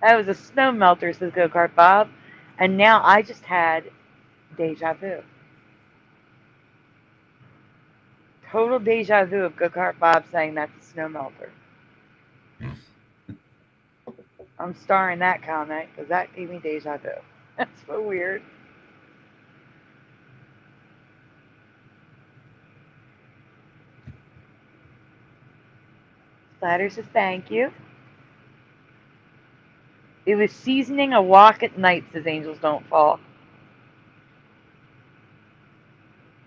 That was a snow melter, says Go-Kart Bob. And now I just had deja vu. Total deja vu of Go-Kart Bob saying that's a snow melter. I'm starring that comment because that gave me deja vu. That's so weird. Splatter says thank you. It was seasoning a walk at night, says Angels Don't Fall.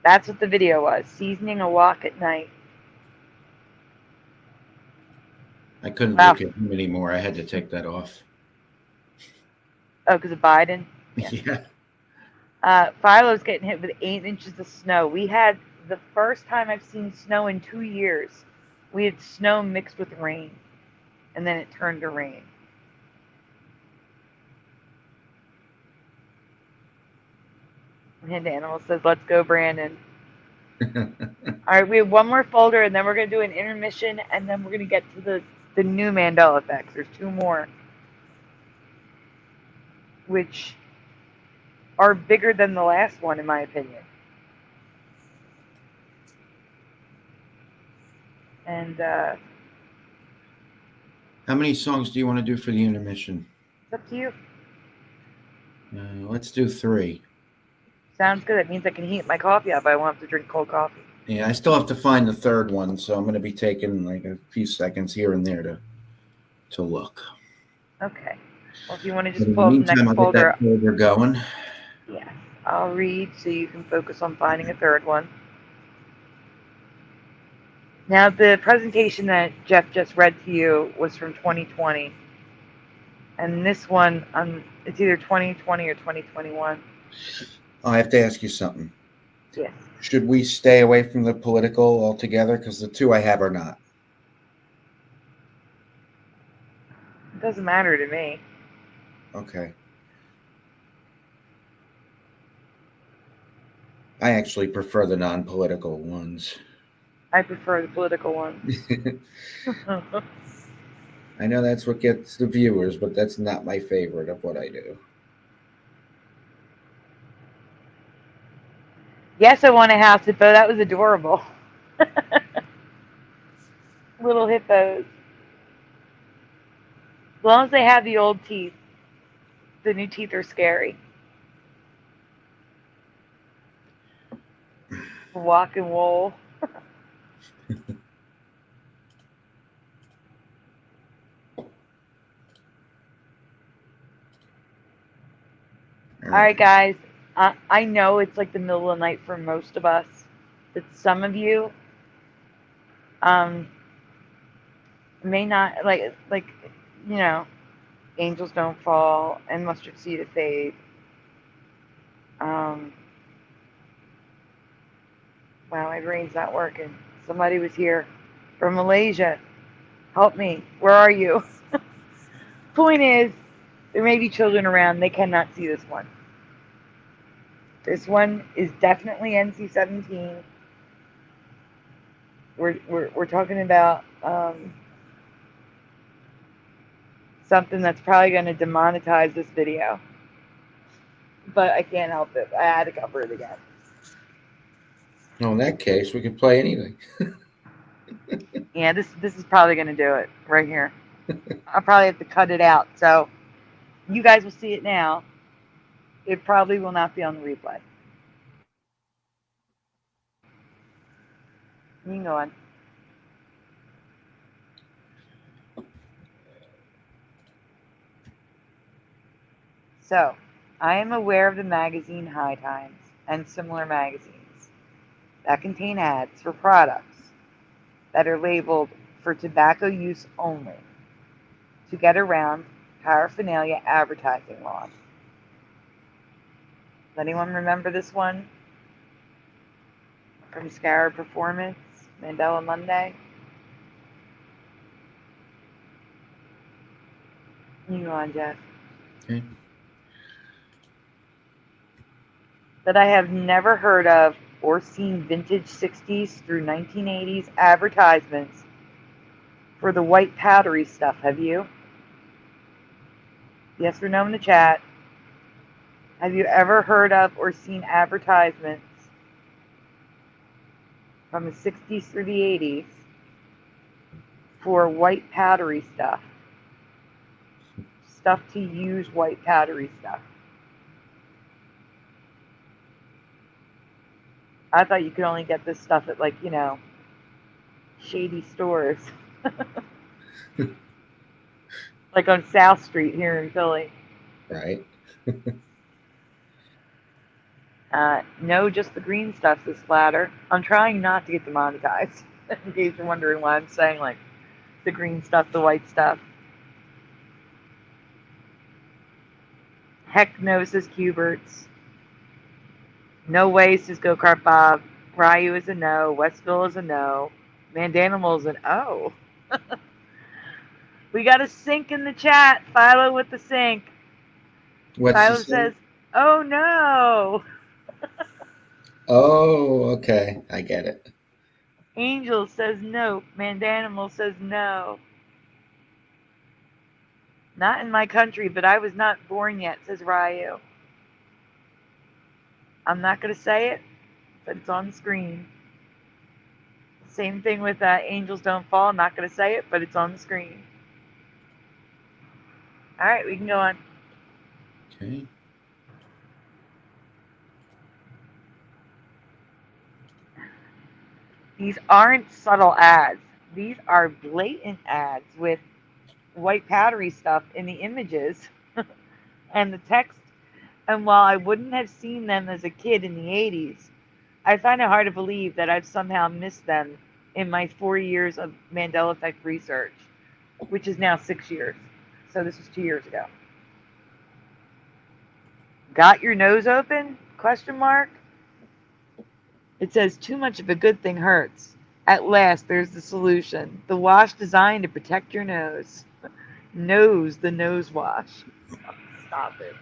That's what the video was. Seasoning a walk at night. I couldn't look at him anymore. I had to take that off. Oh, because of Biden? Yeah. Philo's getting hit with 8 inches of snow. We had the first time I've seen snow in 2 years. We had snow mixed with rain, and then it turned to rain. And Animal says, let's go, Brandon. All right, we have one more folder, and then we're going to do an intermission, and then we're going to get to the new Mandela effects. There's 2 more, which are bigger than the last one, in my opinion. And how many songs do you want to do for the intermission? It's up to you. Let's do 3. Sounds good. That means I can heat my coffee up. I won't have to drink cold coffee. Yeah, I still have to find the third one, so I'm going to be taking like a few seconds here and there to look. Okay. Well, if you want to just pull up the next folder. Get that folder going. Yeah, I'll read so you can focus on finding a third one. Now, the presentation that Jeff just read to you was from 2020. And this one, it's either 2020 or 2021. I have to ask you something. Yes. Should we stay away from the political altogether? Because the 2 I have are not. It doesn't matter to me. Okay. I actually prefer the non-political ones. I prefer the political ones. I know that's what gets the viewers, but that's not my favorite of what I do. Yes, I want a house hippo. That was adorable. Little hippos. As long as they have the old teeth. The new teeth are scary. Walk and wool. All right, guys. I know it's like the middle of the night for most of us. that some of you may not like you know, angels don't fall and mustard seed of faith. Wow, my brain's not working. Somebody was here from Malaysia. Help me. Where are you? Point is, there may be children around. They cannot see this one. This one is definitely NC-17. We're talking about something that's probably going to demonetize this video, but I can't help it. I had to cover it again. Well, in that case, we could play anything. Yeah, this is probably going to do it right here. I'll probably have to cut it out, so you guys will see it now. It probably will not be on the replay. You can go on. So, I am aware of the magazine High Times and similar magazines that contain ads for products that are labeled for tobacco use only to get around paraphernalia advertising laws. Does anyone remember this one from Scarab Performance, Mandela Monday? You go on, Jeff. Okay. That I have never heard of or seen vintage 60s through 1980s advertisements for the white powdery stuff, have you? Yes or no in the chat. Have you ever heard of or seen advertisements from the 60s through the 80s for white powdery stuff? Stuff to use white powdery stuff. I thought you could only get this stuff at, like, you know, shady stores. Like on South Street here in Philly. Right. No, just the green stuff, this splatter. I'm trying not to get demonetized. In case you're wondering why I'm saying, like, the green stuff, the white stuff. Heck no, says Cuberts. No way, says Go Kart Bob. Ryu is a no. Westville is a no. Mandanimal is an O. We got a sync in the chat. Philo with the sync. What's Philo the says, oh no. Oh, okay. I get it. Angel says nope. Mandanimal says no. Not in my country, but I was not born yet, says Ryu. I'm not going to say it, but it's on the screen. Same thing with Angels Don't Fall. I'm not going to say it, but it's on the screen. All right, we can go on. Okay. These aren't subtle ads. These are blatant ads with white powdery stuff in the images and the text. And while I wouldn't have seen them as a kid in the 80s, I find it hard to believe that I've somehow missed them in my 4 years of Mandela Effect research, which is now 6 years. So this was 2 years ago. Got your nose open? Question mark. It says too much of a good thing hurts. At last, there's the solution. The wash designed to protect your nose. Nose, the nose wash. Stop it.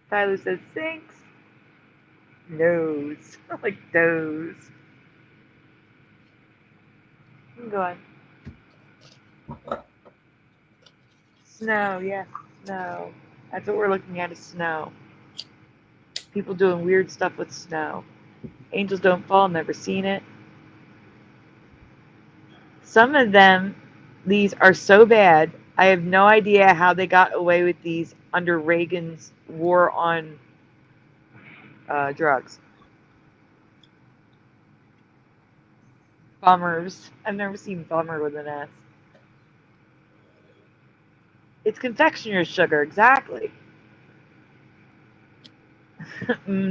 Tyler says sinks. Nose. Like doze. Go on. Snow, yes, snow. That's what we're looking at is snow. People doing weird stuff with snow. Angels Don't Fall, never seen it. Some of them, these are so bad, I have no idea how they got away with these under Reagan's war on drugs. Bummers. I've never seen bummer with an S. It's confectioner's sugar, exactly.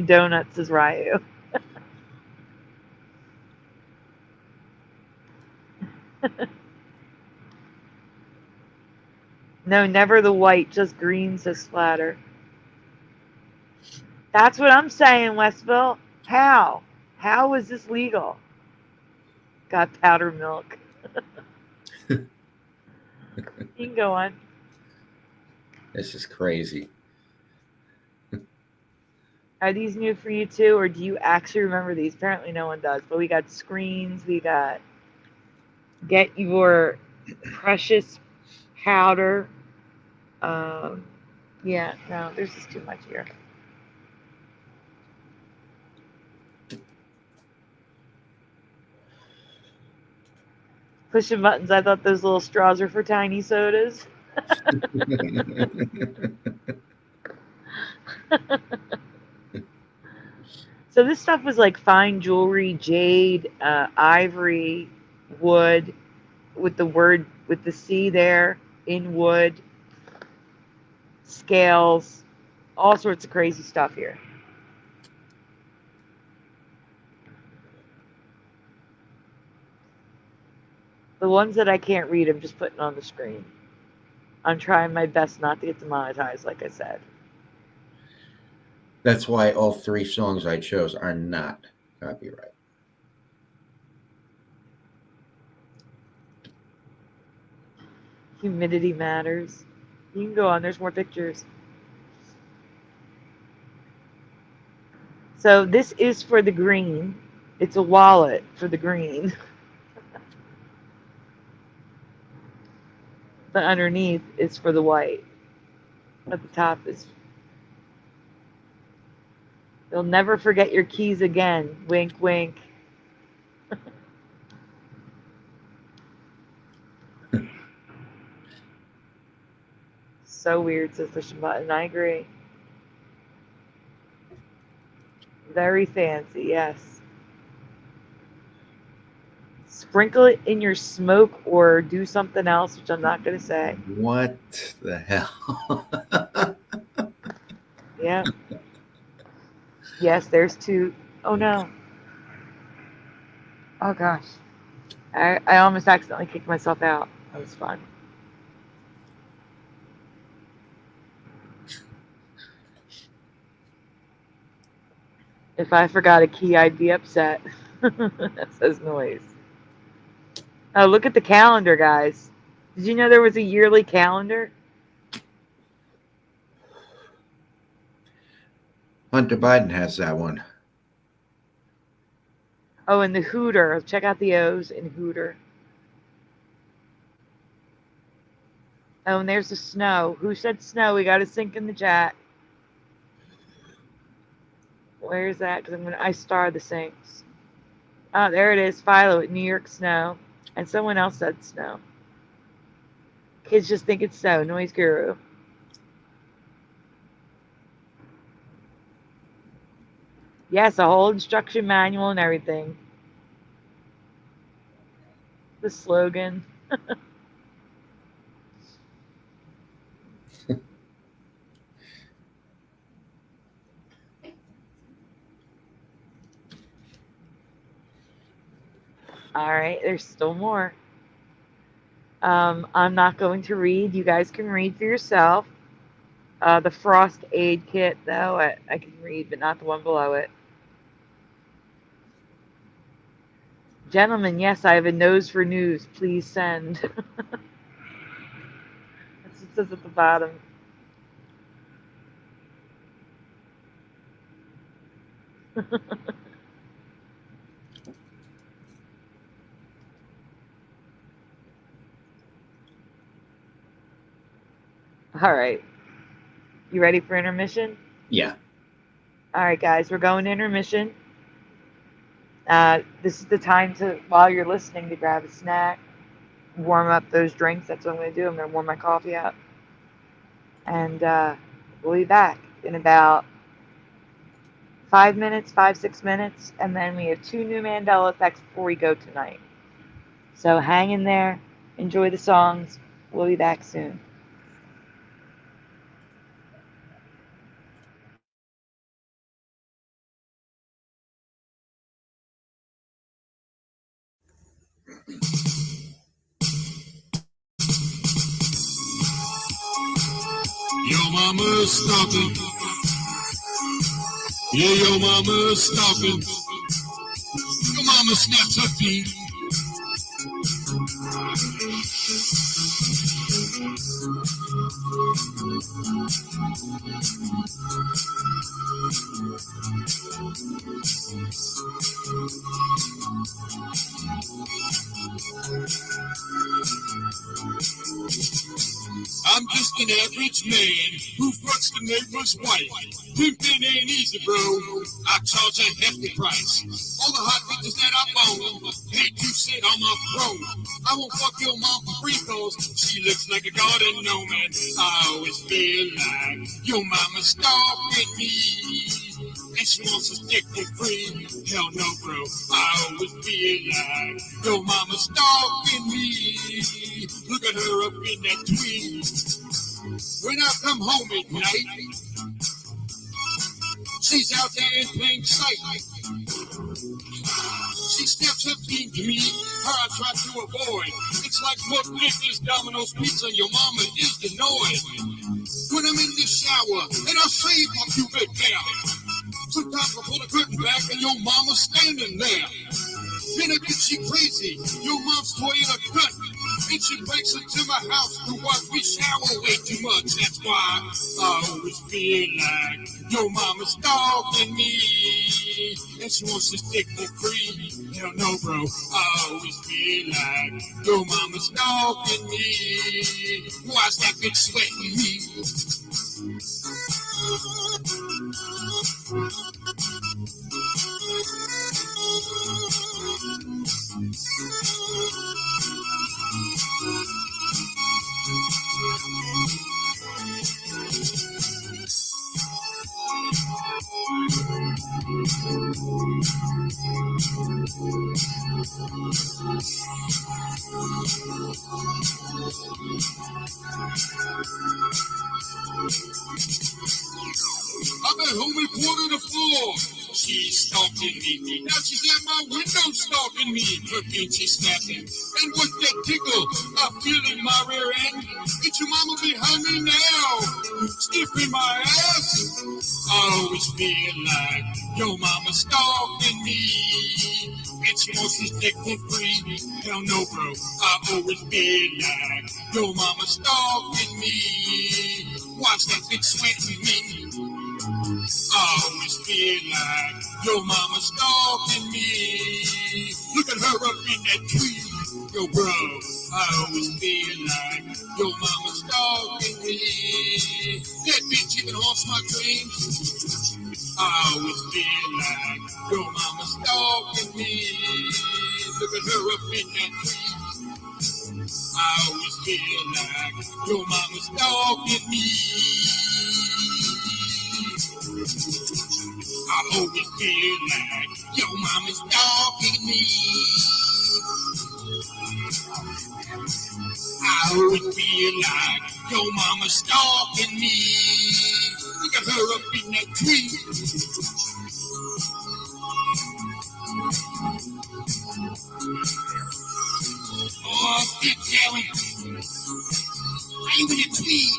Donuts, says Ryu. No, never the white, just green, says Splatter. That's what I'm saying, Westville. How? How is this legal? Got powdered milk. You can go on. This is crazy. Are these new for you too, or do you actually remember these? Apparently no one does. But we got screens. We got get your precious powder. Yeah, no, there's just too much here. Pushing buttons. I thought those little straws were for tiny sodas. So this stuff was like fine jewelry, jade, ivory, wood, with the C there, in wood, scales, all sorts of crazy stuff here. The ones that I can't read, I'm just putting on the screen. I'm trying my best not to get demonetized, like I said. That's why all 3 songs I chose are not copyright. Humidity matters. You can go on, there's more pictures. So this is for the green. It's a wallet for the green. But underneath is for the white. At the top is... You'll never forget your keys again. Wink, wink. So weird, says Push Button. I agree. Very fancy, yes. Sprinkle it in your smoke or do something else, which I'm not going to say. What the hell? Yeah. Yes, there's 2. Oh, no. Oh, gosh. I almost accidentally kicked myself out. That was fun. If I forgot a key, I'd be upset. That says noise. Oh, look at the calendar, guys. Did you know there was a yearly calendar? Hunter Biden has that one. Oh, and the Hooter. Check out the O's in Hooter. Oh, and there's the snow. Who said snow? We got to sync in the chat. Where's that? Because I star the syncs. Oh, there it is. Philo at New York snow. And someone else said snow. Kids just think it's snow. Noise guru. Yes, a whole instruction manual and everything. The slogan. All right, there's still more. I'm not going to read. You guys can read for yourself. The Frost Aid Kit, though, I can read, but not the one below it. Gentlemen, yes, I have a nose for news. Please send. That's what it says at the bottom. All right. You ready for intermission? Yeah. All right, guys, we're going to intermission. This is the time to, while you're listening, to grab a snack, warm up those drinks. That's what I'm going to do. I'm going to warm my coffee up. And we'll be back in about 5 minutes, 6 minutes. And then we have 2 new Mandela effects before we go tonight. So hang in there. Enjoy the songs. We'll be back soon. mama's stalking. Yeah, your mama's stalking. Your mama snaps her feet. I'm just an average man who fucks the neighbor's wife. Pimpin' ain't easy, bro. I charge a hefty price. All the hot bitches that I bone hate to sit on my throne. I won't fuck your mom for free cause she looks like a garden gnome. I always feel like your mama's stalking me. And she wants to stick for free. Hell no, bro. I always feel like your mama's stalking me. Look at her up in that tree. When I come home at night, she's out there in plain sight. She steps up to me, her I try to avoid. It's like what Nicholas Domino's Pizza, your mama is the noise. When I'm in the shower, and I shave my pubic hair. Sometimes I pull the curtain back and your mama's standing there. Then I get she crazy, your mom's toy in a cut. And she breaks into my house to watch me shower way too much. That's why I always feel like your mama's stalking me. And she wants to stick for free. Hell no, bro. I always feel like your mama's stalking me. Why's that bitch sweating me? I've been home at 3:45. She's stalking me. Now she's at my window stalking me. Her pinch is snapping. And with that tickle I feel in my rear end. It's your mama behind me now. Stiffing my ass. I always feel like your mama's stalking me. And she wants to stick for free. Hell no, bro. I always feel like your mama's stalking me. Watch that bitch sweating me. I always feel like your mama's stalking me. Look at her up in that tree. Yo, bro, I always feel like your mama's stalking me. That bitch even haunts my dreams. I always feel like your mama's stalking me. Look at her up in that tree. I always feel like your mama's stalking me. I always feel like your mama's stalking me. I always feel like your mama's stalking me. Look at her up in that tree. Oh, get down. I'm in the tree.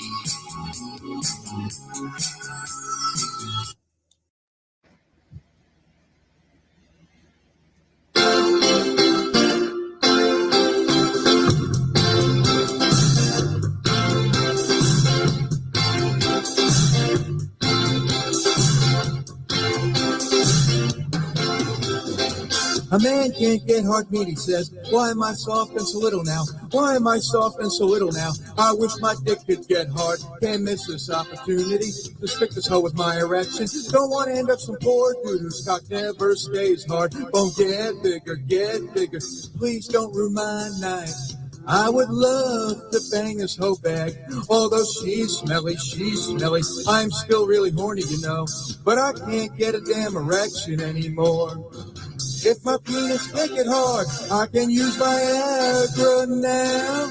A man can't get hard meat, he says. Why am I soft and so little now? Why am I soft and so little now? I wish my dick could get hard. Can't miss this opportunity to stick this hoe with my erection. Don't want to end up some poor dude whose cock never stays hard. Won't get bigger, get bigger. Please don't ruin my night. I would love to bang this hoe bag. Although she's smelly. I'm still really horny, you know. But I can't get a damn erection anymore. If my penis can't get hard, I can use Viagra now.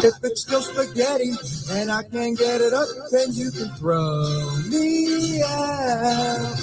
If it's still spaghetti and I can't get it up, then you can throw me out.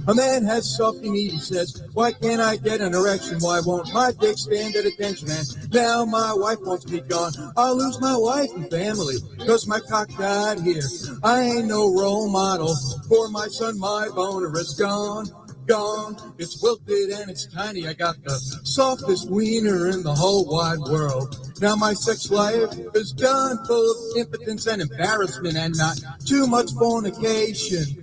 A man has self-need, he says, why can't I get an erection? Why won't my dick stand at attention? And now my wife wants me gone. I'll lose my wife and family, cause my cock died here. I ain't no role model for my son, my boner is gone. Gone, it's wilted and it's tiny. I got the softest wiener in the whole wide world. Now my sex life is done, full of impotence and embarrassment and not too much fornication.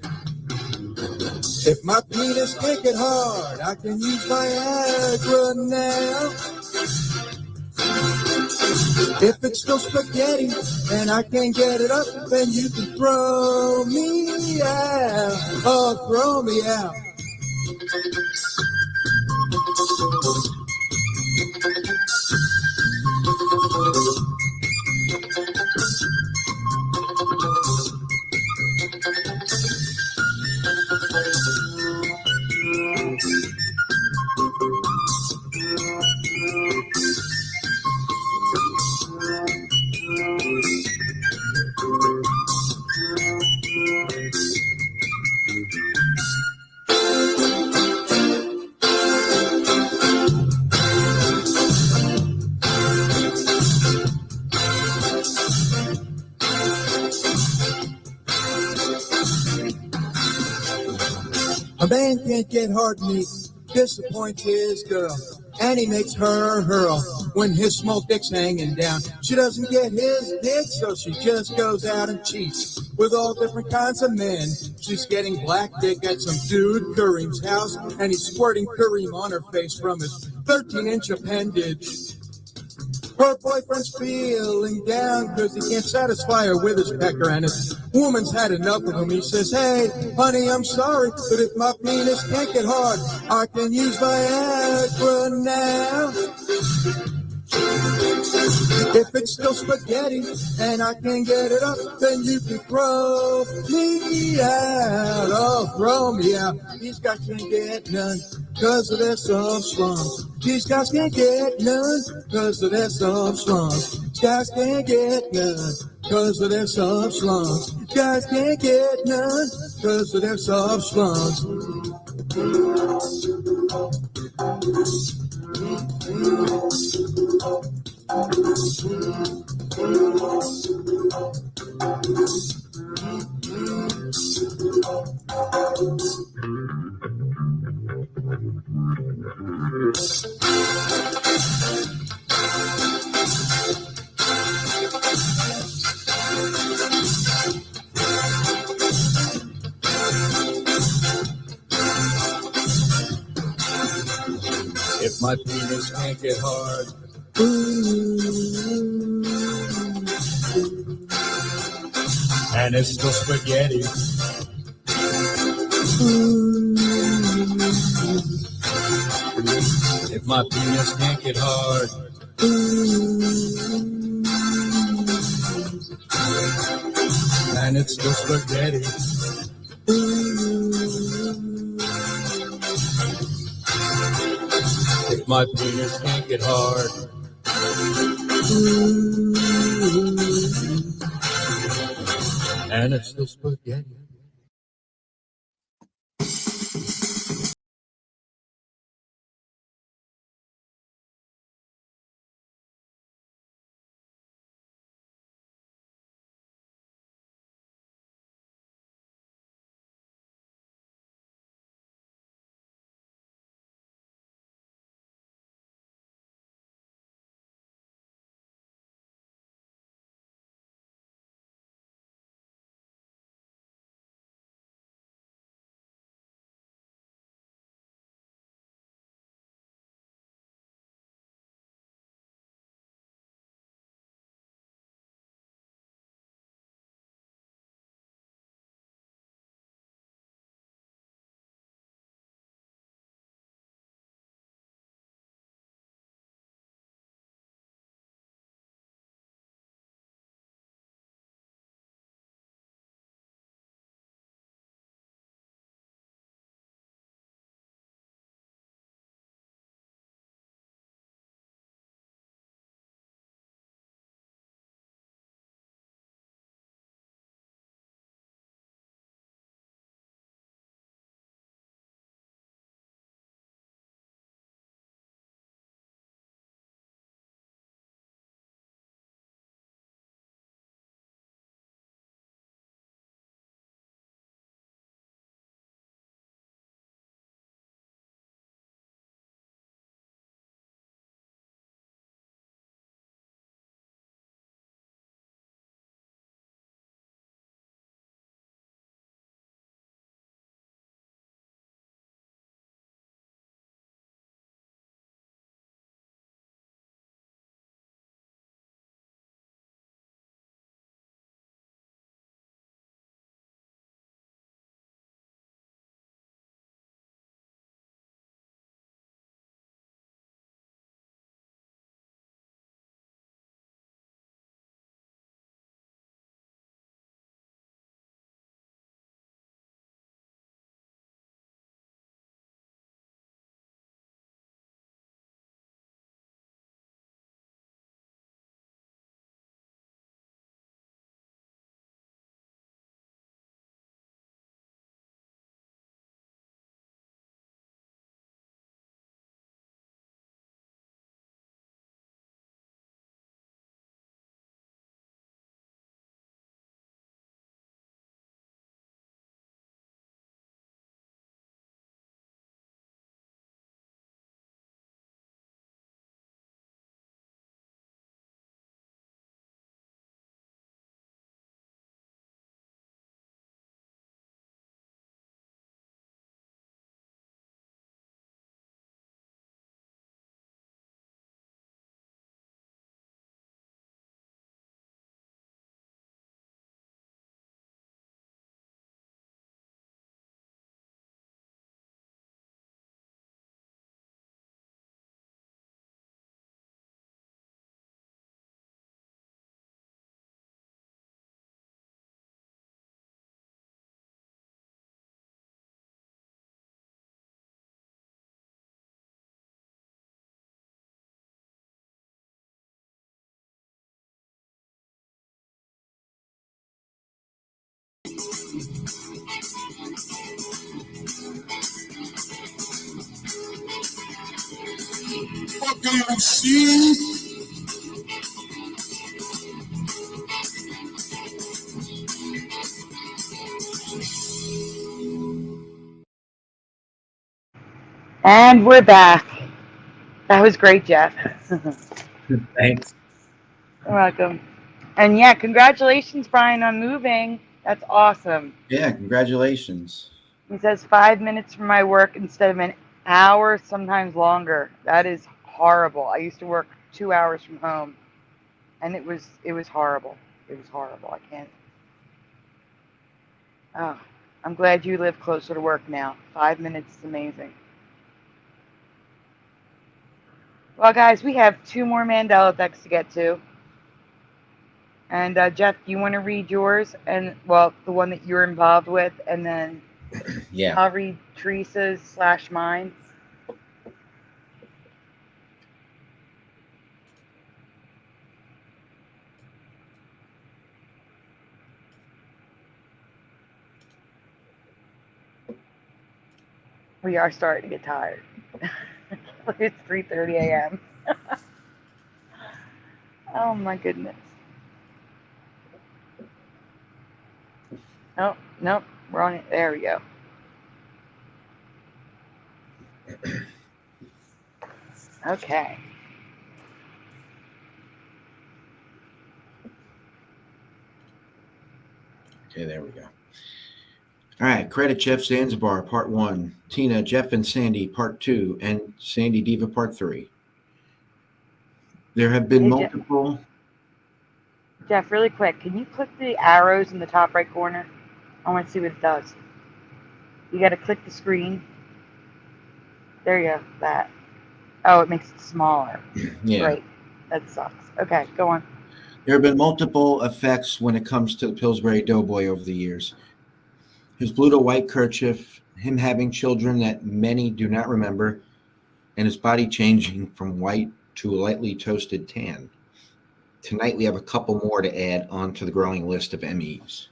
If my penis can't get hard, I can use Viagra now. If it's still spaghetti and I can't get it up, then you can throw me out. Oh, throw me out. A man can't get hard meat, disappoints his girl, and he makes her hurl when his small dick's hanging down. She doesn't get his dick, so she just goes out and cheats with all different kinds of men. She's getting black dick at some dude Kareem's house, and he's squirting Kareem on her face from his 13-inch appendage. Her boyfriend's feeling down because he can't satisfy her with his pecker, and his woman's had enough of him. He says, hey, honey, I'm sorry, but if my penis can't get hard, I can use Viagra now. If it's still spaghetti and I can't get it up, then you can throw me out. Oh, throw me out. These guys can't get none because of their soft slums. These guys can't get none because of their soft slums. Guys can't get none because of their soft slums. Guys can't get none because of their soft slums. If my penis can't get hard, and it's still spaghetti. If my penis can't get hard, and it's still spaghetti. If my penis can't get hard, and it's still spaghetti. What do you see? And we're back. That was great, Jeff. Thanks. You're welcome. And yeah, congratulations, Brian, on moving. That's awesome. Yeah, congratulations. He says 5 minutes from my work instead of an hour, sometimes longer. That is horrible. I used to work 2 hours from home, and it was horrible. It was horrible. I can't. Oh, I'm glad you live closer to work now. 5 minutes is amazing. Well, guys, we have 2 more Mandela effects to get to. And Jeff, you want to read yours? And, well, the one that you're involved with, and then Yeah. I'll read Teresa's / mine. We are starting to get tired. It's 3:30 a.m. Oh my goodness. Oh, nope, we're on it. There we go. Okay. Okay, there we go. All right, Credit Jeff Zanzibar, Part 1. Tina, Jeff and Sandy, Part 2. And MESandyDiVa, Part 3. There have been Hey, multiple... Jeff, really quick, can you click the arrows in the top right corner? I want to see what it does. You got to click the screen. There you go, that. Oh, it makes it smaller. Yeah. Great. That sucks. Okay, go on. There have been multiple effects when it comes to the Pillsbury Doughboy over the years. His blue to white kerchief, him having children that many do not remember, and his body changing from white to a lightly toasted tan. Tonight we have a couple more to add onto the growing list of MEs.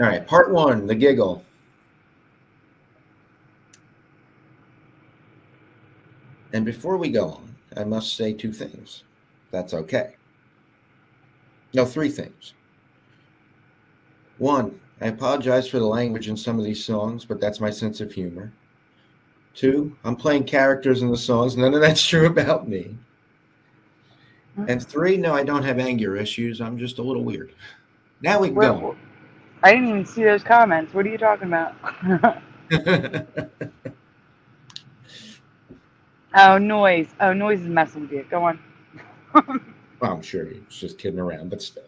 All right, Part 1, the giggle. And before we go on, I must say 2 things. That's okay. No, 3 things. 1, I apologize for the language in some of these songs, but that's my sense of humor. 2, I'm playing characters in the songs. None of that's true about me. And 3, no, I don't have anger issues. I'm just a little weird. Now we can go. I didn't even see those comments. What are you talking about? Oh, noise. Oh, noise is messing with you. Go on. Well, I'm sure he's just kidding around, but still.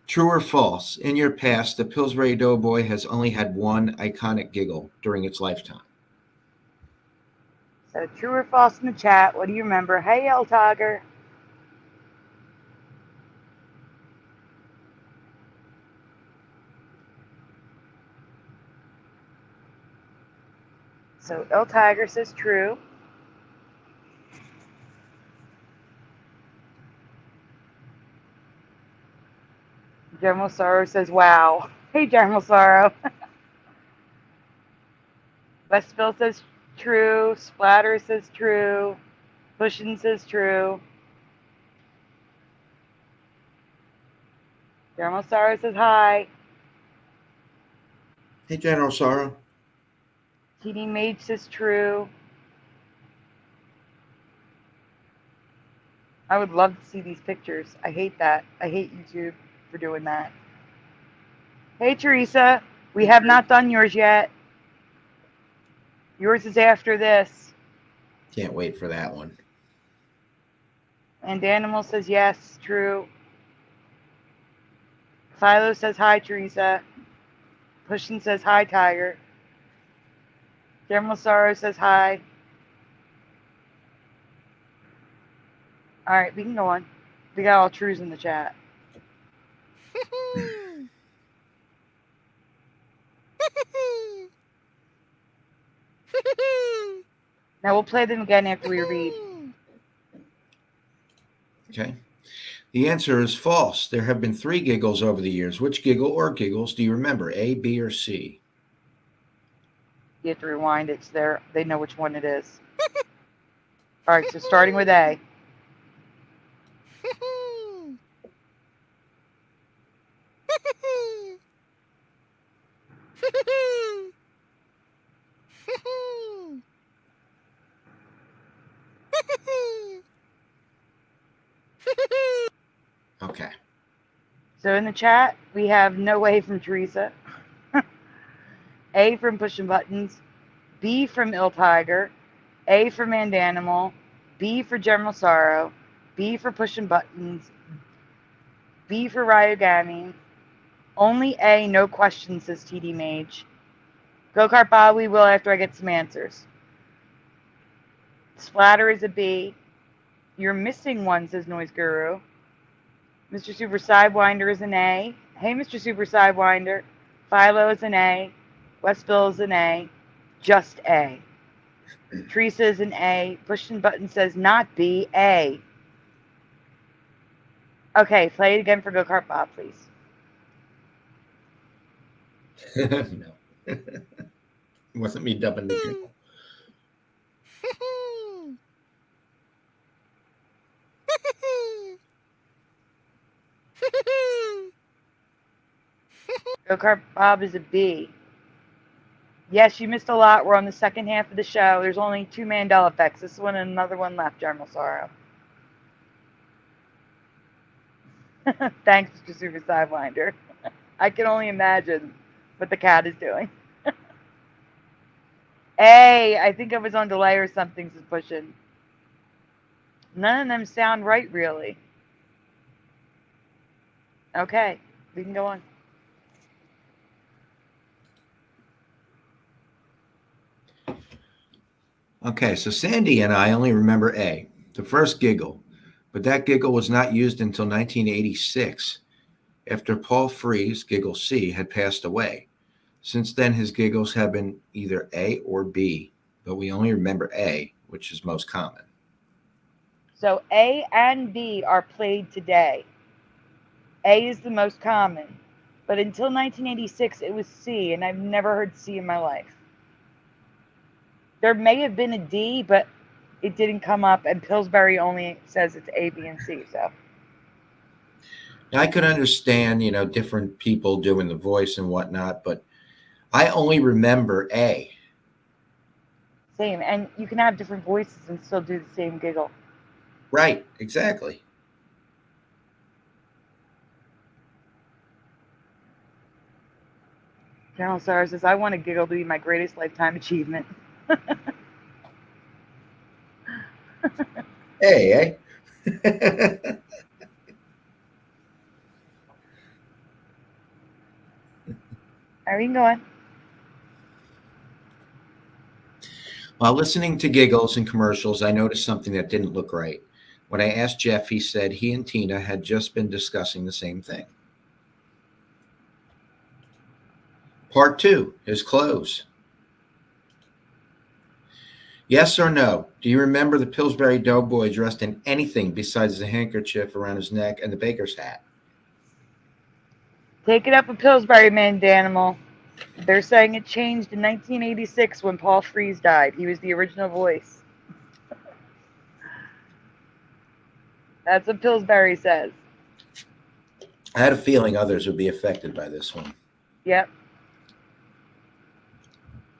True or false? In your past, the Pillsbury Doughboy has only had one iconic giggle during its lifetime. So, true or false in the chat? What do you remember? Hey, El Tiger. So, El Tiger says true. General Sorrow says wow. Hey, General Sorrow. Westville says true. Splatter says true. Pushin says true. General Sorrow says hi. Hey, General Sorrow. TD Mage says true. I would love to see these pictures. I hate that. I hate YouTube for doing that. Hey, Teresa. We have not done yours yet. Yours is after this. Can't wait for that one. And Animal says yes, true. Philo says hi, Teresa. Pushin says hi, Tiger. General Sorrow says hi. All right, we can go on. We got all trues in the chat. Now we'll play them again after we read. Okay. The answer is false. There have been 3 giggles over the years. Which giggle or giggles do you remember? A, B, or C? You have to rewind it so they know which one it is. All right, so starting with A. Okay. So in the chat, we have No Way from Teresa, A from Pushing Buttons, B from Ill Tiger, A for Mandanimal, B for General Sorrow, B for Pushing Buttons, B for Ryogami. Only A, no questions, says TD Mage. Go-Kart Bob, we will after I get some answers. Splatter is a B. You're missing one, says Noise Guru. Mr. Super Sidewinder is an A. Hey, Mr. Super Sidewinder. Philo is an A. Westville is an A. Just A. Teresa is an A. Pushing Button says not B, A. Okay, play it again for Go-Kart Bob, please. No. It wasn't me dubbing the giggle. Go-Kart Bob is a B. Yes, you missed a lot. We're on the second half of the show. There's only 2 Mandela effects. This one and another one left, General Sorrow. Thanks, Mr. Super Sidewinder. I can only imagine what the cat is doing. A, I think I was on delay or something, says Pushing. None of them sound right, really. Okay, we can go on. Okay, so Sandy and I only remember A, the first giggle, but that giggle was not used until 1986, after Paul Frees, giggle C, had passed away. Since then, his giggles have been either A or B, but we only remember A, which is most common. So A and B are played today. A is the most common, but until 1986, it was C, and I've never heard C in my life. There may have been a D, but it didn't come up, and Pillsbury only says it's A, B, and C. So Now, I could understand, different people doing the voice and whatnot, but I only remember A. same, and you can have different voices and still do the same giggle. Right, exactly. General Sarah says, I want a giggle to be my greatest lifetime achievement. Hey, eh? All right, we can go on. While listening to giggles and commercials, I noticed something that didn't look right. When I asked Jeff, he said he and Tina had just been discussing the same thing. Part 2 is close. Yes or no? Do you remember the Pillsbury Doughboy dressed in anything besides the handkerchief around his neck and the baker's hat? Take it up with Pillsbury Mandanimal. They're saying it changed in 1986 when Paul Frees died. He was the original voice. That's what Pillsbury says. I had a feeling others would be affected by this one. Yep.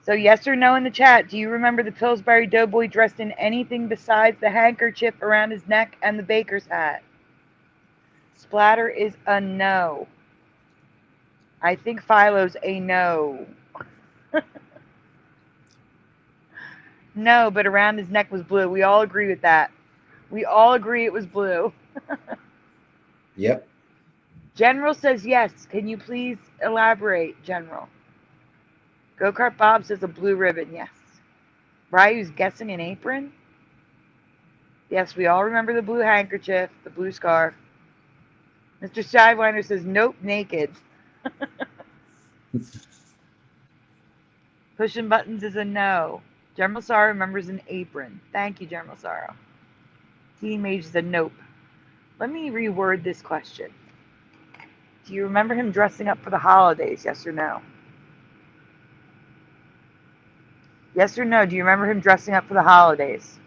So yes or no in the chat, do you remember the Pillsbury Doughboy dressed in anything besides the handkerchief around his neck and the baker's hat? Splatter is a no. I think Philo's a no. No, but around his neck was blue. We all agree with that. We all agree it was blue. Yep. General says yes. Can you please elaborate, General? Go-Kart Bob says a blue ribbon. Yes. Ryu's guessing an apron. Yes, we all remember the blue handkerchief, the blue scarf. Mr. Sidewinder says nope, naked. Pushing Buttons is a no. General Sorrow remembers an apron. Thank you, General Sorrow. TD Mage said nope. Let me reword this question. Do you remember him dressing up for the holidays, yes or no? Yes or no, do you remember him dressing up for the holidays?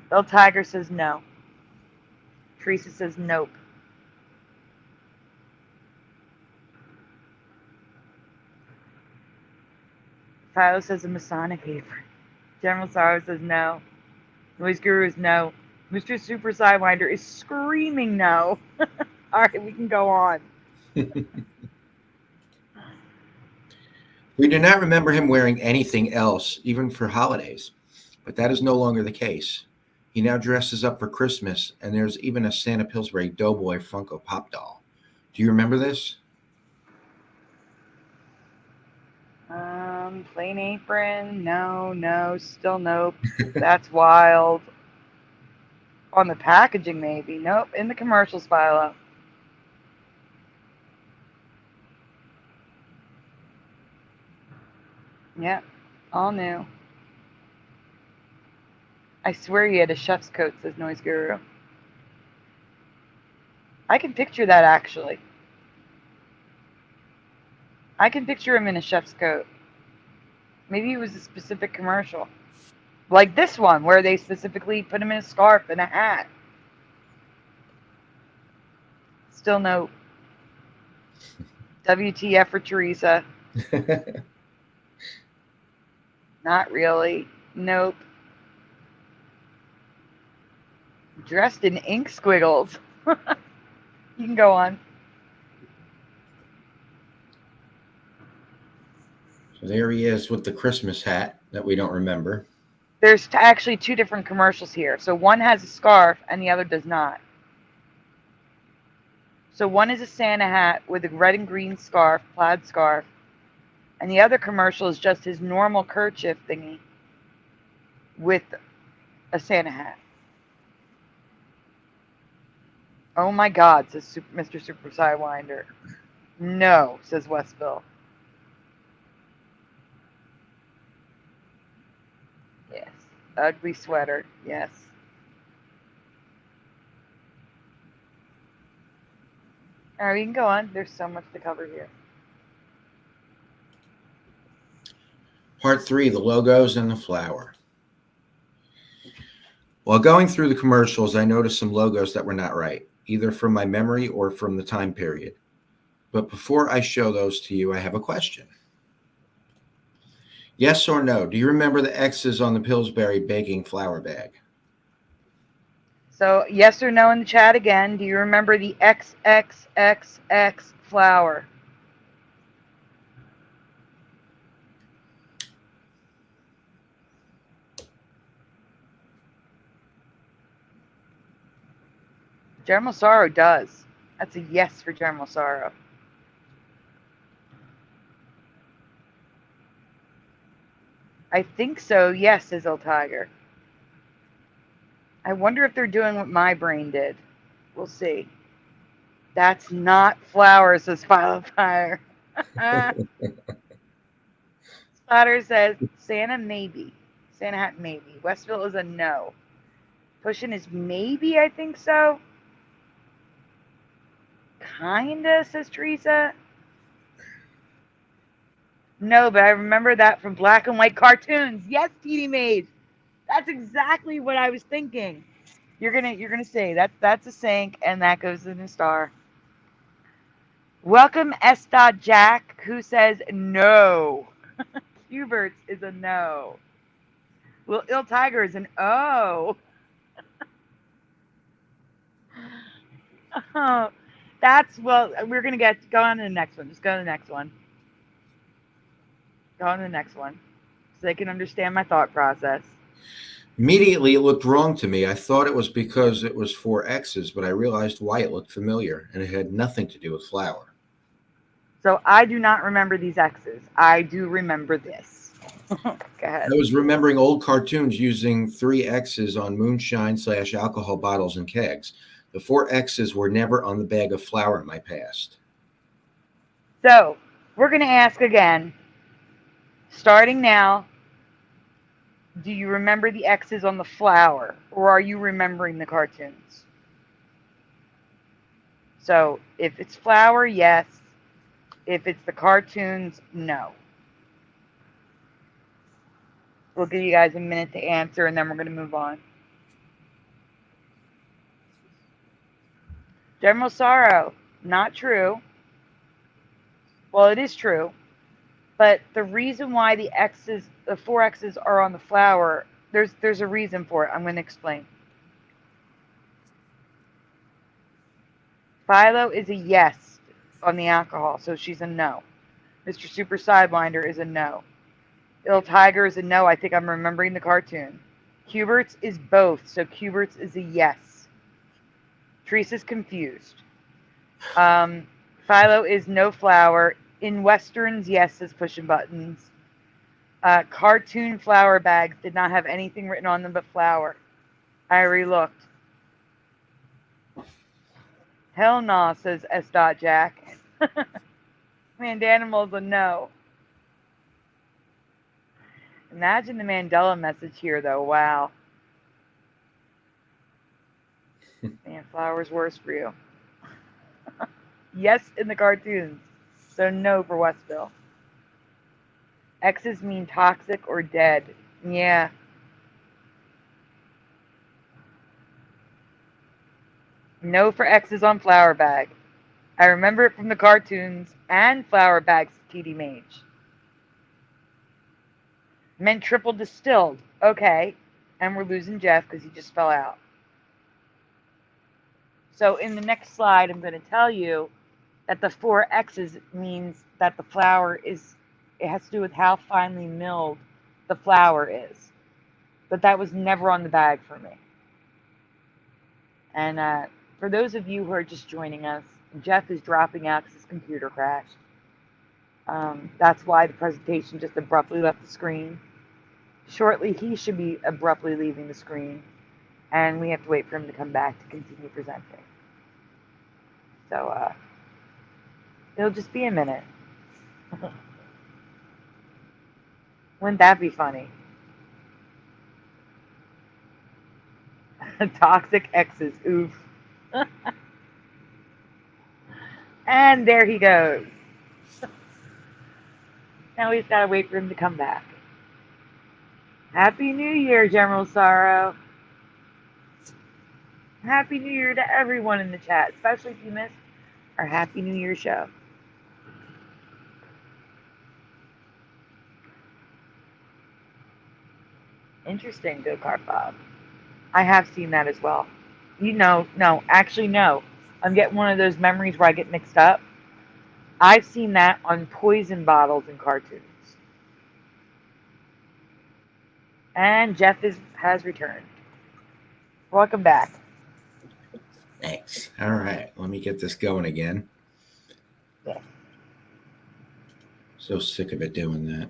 Bill Tiger says no. Teresa says nope. Philo says a Masonic apron. General Sorrow says no. Noise Guru is no. Mr. Super Sidewinder is screaming no. All right, we can go on. We do not remember him wearing anything else, even for holidays, but that is no longer the case. He now dresses up for Christmas, and there's even a Santa Pillsbury Doughboy Funko Pop doll. Do you remember this? Plain apron, no, still nope. That's wild. On the packaging, maybe. Nope, in the commercials, Philo. Yep, all new. I swear he had a chef's coat, says Noise Guru. I can picture that, actually. I can picture him in a chef's coat. Maybe it was a specific commercial. Like this one, where they specifically put him in a scarf and a hat. Still no. WTF for Teresa. Not really. Nope. Dressed in ink squiggles. You can go on. So there he is with the Christmas hat that we don't remember. There's actually two different commercials here. So one has a scarf and the other does not. So one is a Santa hat with a red and green scarf, plaid scarf. And the other commercial is just his normal kerchief thingy with a Santa hat. Oh my God, says Mr. Super Sidewinder. No, says Westville. Yes. Ugly sweater. Yes. All right, we can go on. There's so much to cover here. Part 3, the logos and the flower. While going through the commercials, I noticed some logos that were not right, either from my memory or from the time period. But before I show those to you, I have a question. Yes or no, do you remember the X's on the Pillsbury baking flour bag? So, yes or no in the chat again. Do you remember the XXXX flower? General Sorrow does. That's a yes for General Sorrow. I think so, yes, says El Tiger. I wonder if they're doing what my brain did. We'll see. That's not flower, says Philo Fire. Spotter says Santa maybe. Santa hat maybe. Westville is a no. Pushing is maybe, I think so. Kinda, says Teresa. No, but I remember that from black and white cartoons. Yes, TD Mage. That's exactly what I was thinking. You're gonna say that's a sink and that goes in a star. Welcome S. Jack, who says no. Huberts is a no. Well, Il Tiger is an O. Oh, we're gonna go on to the next one. Just go to the next one. Go on to the next one, so they can understand my thought process. Immediately, it looked wrong to me. I thought it was because it was 4 X's, but I realized why it looked familiar, and it had nothing to do with flour. So I do not remember these X's. I do remember this. Go ahead. I was remembering old cartoons using 3 X's on moonshine / alcohol bottles and kegs. The 4 X's were never on the bag of flour in my past. So we're going to ask again, starting now, do you remember the X's on the flour, or are you remembering the cartoons? So if it's flour, yes. If it's the cartoons, no. We'll give you guys a minute to answer, and then we're going to move on. General Sorrow, not true. Well, it is true. But the reason why the 4 X's are on the flour, there's a reason for it. I'm going to explain. Philo is a yes on the alcohol, so she's a no. Mr. Super Sidewinder is a no. Il Tiger is a no. I think I'm remembering the cartoon. Cubert's is both, so Cubert's is a yes. Teresa's confused. Philo is no flour. In Westerns, yes, is pushing buttons. Cartoon flour bags did not have anything written on them but flour. I already looked. Hell nah, says S. Jack. Mandanimal's a no. Imagine the Mandela message here, though. Wow. Man, flour's worse for you. Yes in the cartoons, so no for Westville. X's mean toxic or dead. Yeah. No for X's on flour bag. I remember it from the cartoons and flour bags, TD Mage. Meant triple distilled. Okay. And we're losing Jeff because he just fell out. So in the next slide, I'm going to tell you that the 4 X's means that the flour is, it has to do with how finely milled the flour is. But that was never on the bag for me. And for those of you who are just joining us, Jeff is dropping out because his computer crashed. That's why the presentation just abruptly left the screen. Shortly, he should be abruptly leaving the screen, and we have to wait for him to come back to continue presenting. So, it'll just be a minute. Wouldn't that be funny? Toxic X's, oof. And there he goes. Now we've got to wait for him to come back. Happy New Year, General Sorrow. Happy New Year to everyone in the chat, especially if you missed our Happy New Year show. Interesting, Go Kart Bob. I have seen that as well. No. I'm getting one of those memories where I get mixed up. I've seen that on poison bottles in cartoons. And Jeff has returned. Welcome back. Thanks. All right. Let me get this going again. Yeah. So sick of it doing that.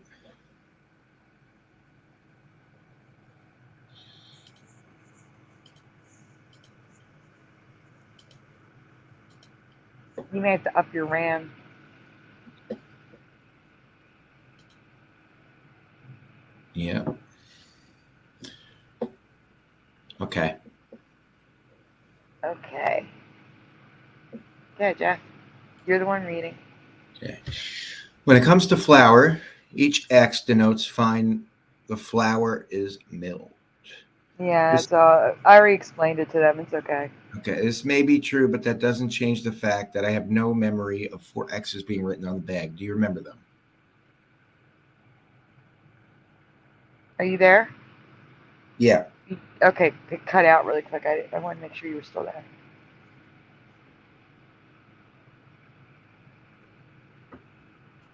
You may have to up your RAM. Yeah. Okay. Okay. Yeah, Jeff. You're the one reading. Okay. When it comes to flour, each X denotes fine the flour is milled. Yeah, so I already explained it to them. It's okay. Okay, this may be true, but that doesn't change the fact that I have no memory of 4 X's being written on the bag. Do you remember them? Are you there? Yeah. Okay, it cut out really quick. I wanted to make sure you were still there.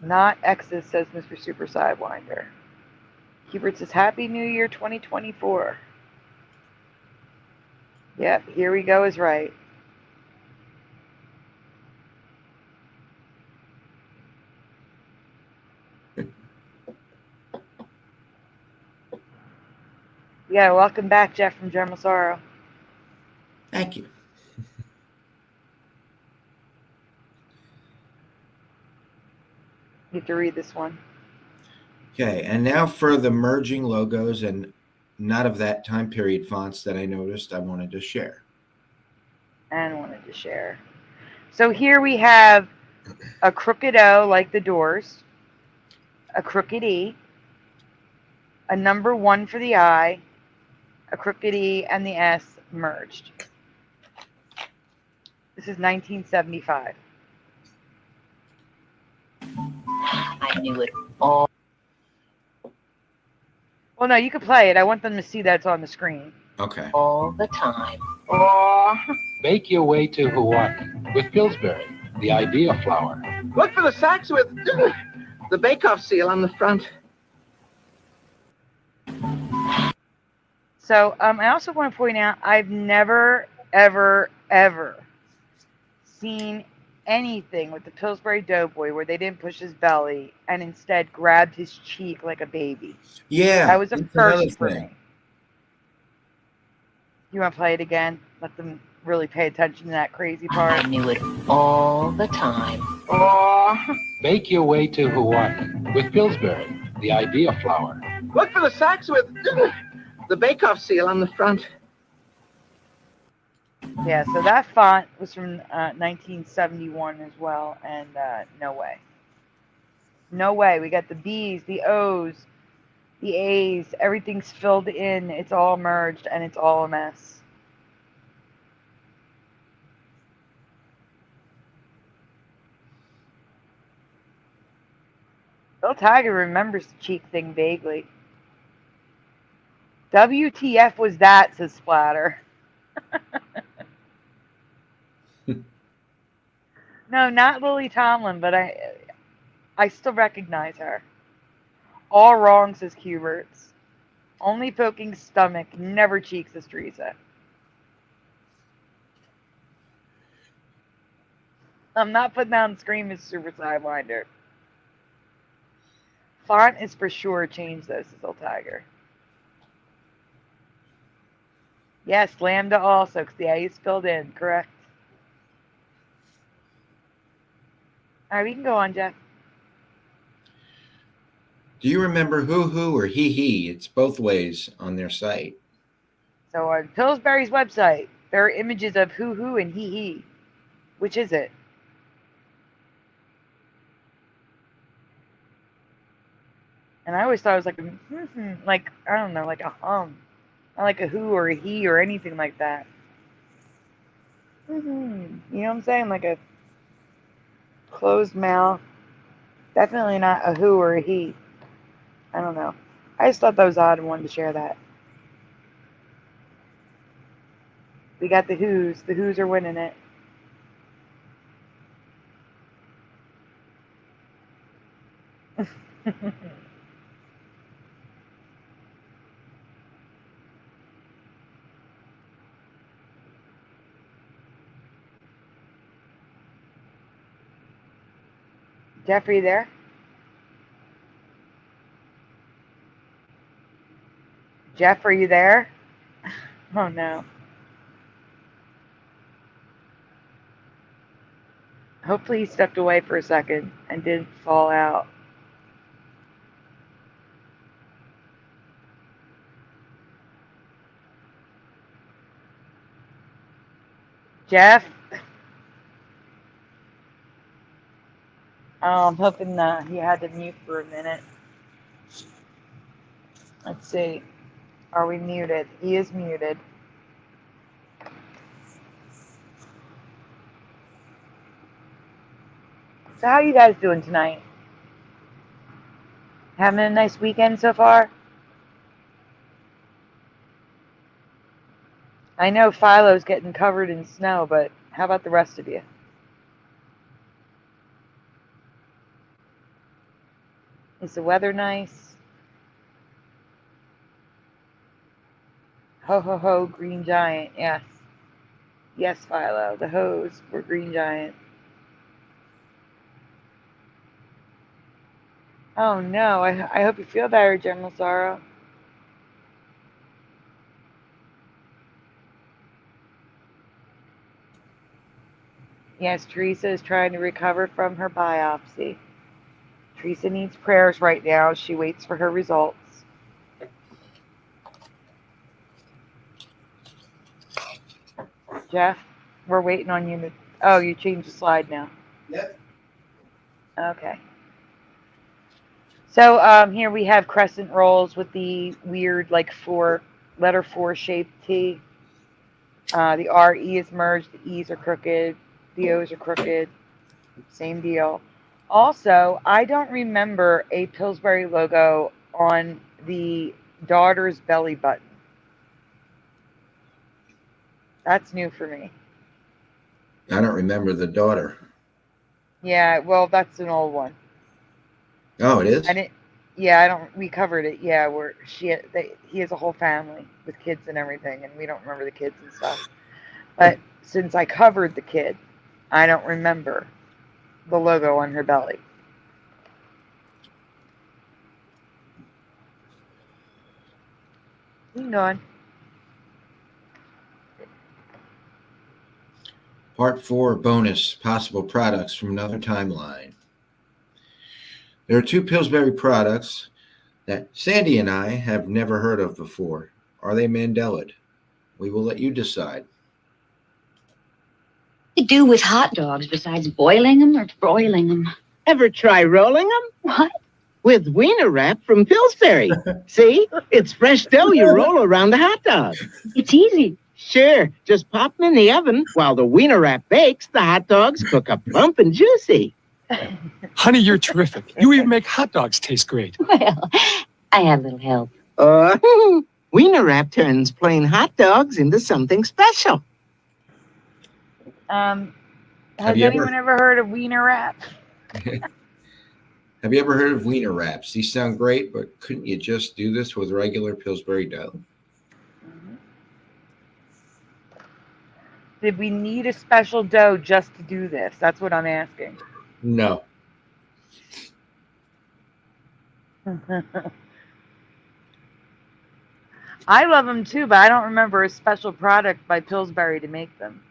Not X's, says Mr. Super Sidewinder. Hubert says, Happy New Year 2024. Yep, here we go is right. Yeah, welcome back, Jeff from General Sorrow. Thank you. You have to read this one. Okay, and now for the merging logos and not of that time period fonts that I noticed I wanted to share. And wanted to share. So here we have a crooked O like the Doors, a crooked E, a number 1 for the I, a crooked E, and the S merged. This is 1975. I knew it all Well, no, you could play it. I want them to see that it's on the screen. Okay. the time. Oh, Make your way to Hawaii with Pillsbury, the idea flower. Look for the sacks with the bake-off seal on the front. So I also want to point out I've never, ever, ever seen anything with the Pillsbury Doughboy where they didn't push his belly and instead grabbed his cheek like a baby. Yeah. That was a that's another first for thing. me. You want to play it again? Let them really pay attention to that crazy I part. knew it all the time. Oh, Make your way to Hawaii with Pillsbury, the idea flower. look for the sacks with the bake-off seal on the front. Yeah, so that font was from 1971 as well, and no way. No way. We got the B's, the O's, the A's, everything's filled in, it's all merged, and it's all a mess. Bill Tiger remembers the cheek thing vaguely. WTF was that, says Splatter. No, not Lily Tomlin, but I still recognize her. All wrong, says Cuberts. Only poking stomach, never cheeks, says Teresa. I'm not putting that on screen, Mr. Super Sidewinder. Font is for sure changed, though, says Old Tiger. Yes, Lambda also, because the A is filled in, correct? All right, we can go on, Jeff. Do you remember hoo-hoo or hee-hee? It's both ways on their site. So on Pillsbury's website, there are images of hoo-hoo and hee-hee. Which is it? And I always thought it was like a like, I don't know, like a hum. Not like a who or a he or anything like that. You know what I'm saying? Like a closed mouth. Definitely not a who or a he. I don't know. I just thought that was odd and wanted to share that. We got the who's. The who's are winning it. Jeffrey there? Jeff, are you there? Oh no. Hopefully he stepped away for a second and didn't fall out. Jeff? Oh, I'm hoping he had to mute for a minute. Let's see. Are we muted? He is muted. So how are you guys doing tonight? Having a nice weekend so far? I know Philo's getting covered in snow, but how about the rest of you? Is the weather nice? Ho ho ho, Green Giant, yes. Yes, Philo, the hoes were Green Giant. Oh no, I hope you feel better, General Sorrow. Yes, Teresa is trying to recover from her biopsy. Teresa needs prayers right now. She waits for her results. Jeff, we're waiting on you to... Oh, you changed the slide now. Yep. Okay. So here we have crescent rolls with the weird like letter 4 shaped T. The R, E is merged. The E's are crooked. The O's are crooked. Same deal. Also, I don't remember a Pillsbury logo on the daughter's belly button. That's new for me. I don't remember the daughter. Yeah, well, that's an old one. Oh, it is? We covered it. Yeah, where he has a whole family with kids and everything, and we don't remember the kids and stuff. But since I covered the kid, I don't remember the logo on her belly. Hang on. Part 4 bonus possible products from another timeline. There are 2 Pillsbury products that Sandy and I have never heard of before. Are they Mandela? We will let you decide. You do with hot dogs besides boiling them or broiling them? Ever try rolling them? What? With wiener wrap from Pillsbury. See? It's fresh dough you roll around the hot dog. It's easy. Sure, just pop them in the oven. While the wiener wrap bakes, the hot dogs cook up plump and juicy. Honey, you're terrific. You even make hot dogs taste great. Well, I have a little help. Wiener wrap turns plain hot dogs into something special. Has anyone ever heard of wiener wrap? Have you ever heard of wiener wraps? These sound great, but couldn't you just do this with regular Pillsbury dough? Did we need a special dough just to do this? That's what I'm asking. No. I love them too, but I don't remember a special product by Pillsbury to make them.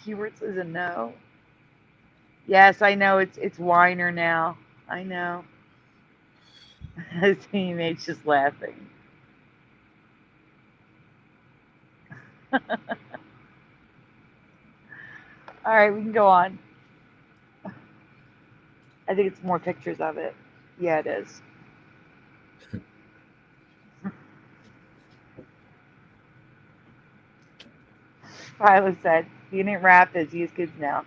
Keyword says a no. Yes, I know it's Weiner now. I know. His teammate's just laughing. All right, we can go on. I think it's more pictures of it. Yeah, it is. Philo said, "You didn't wrap this. Use kids now."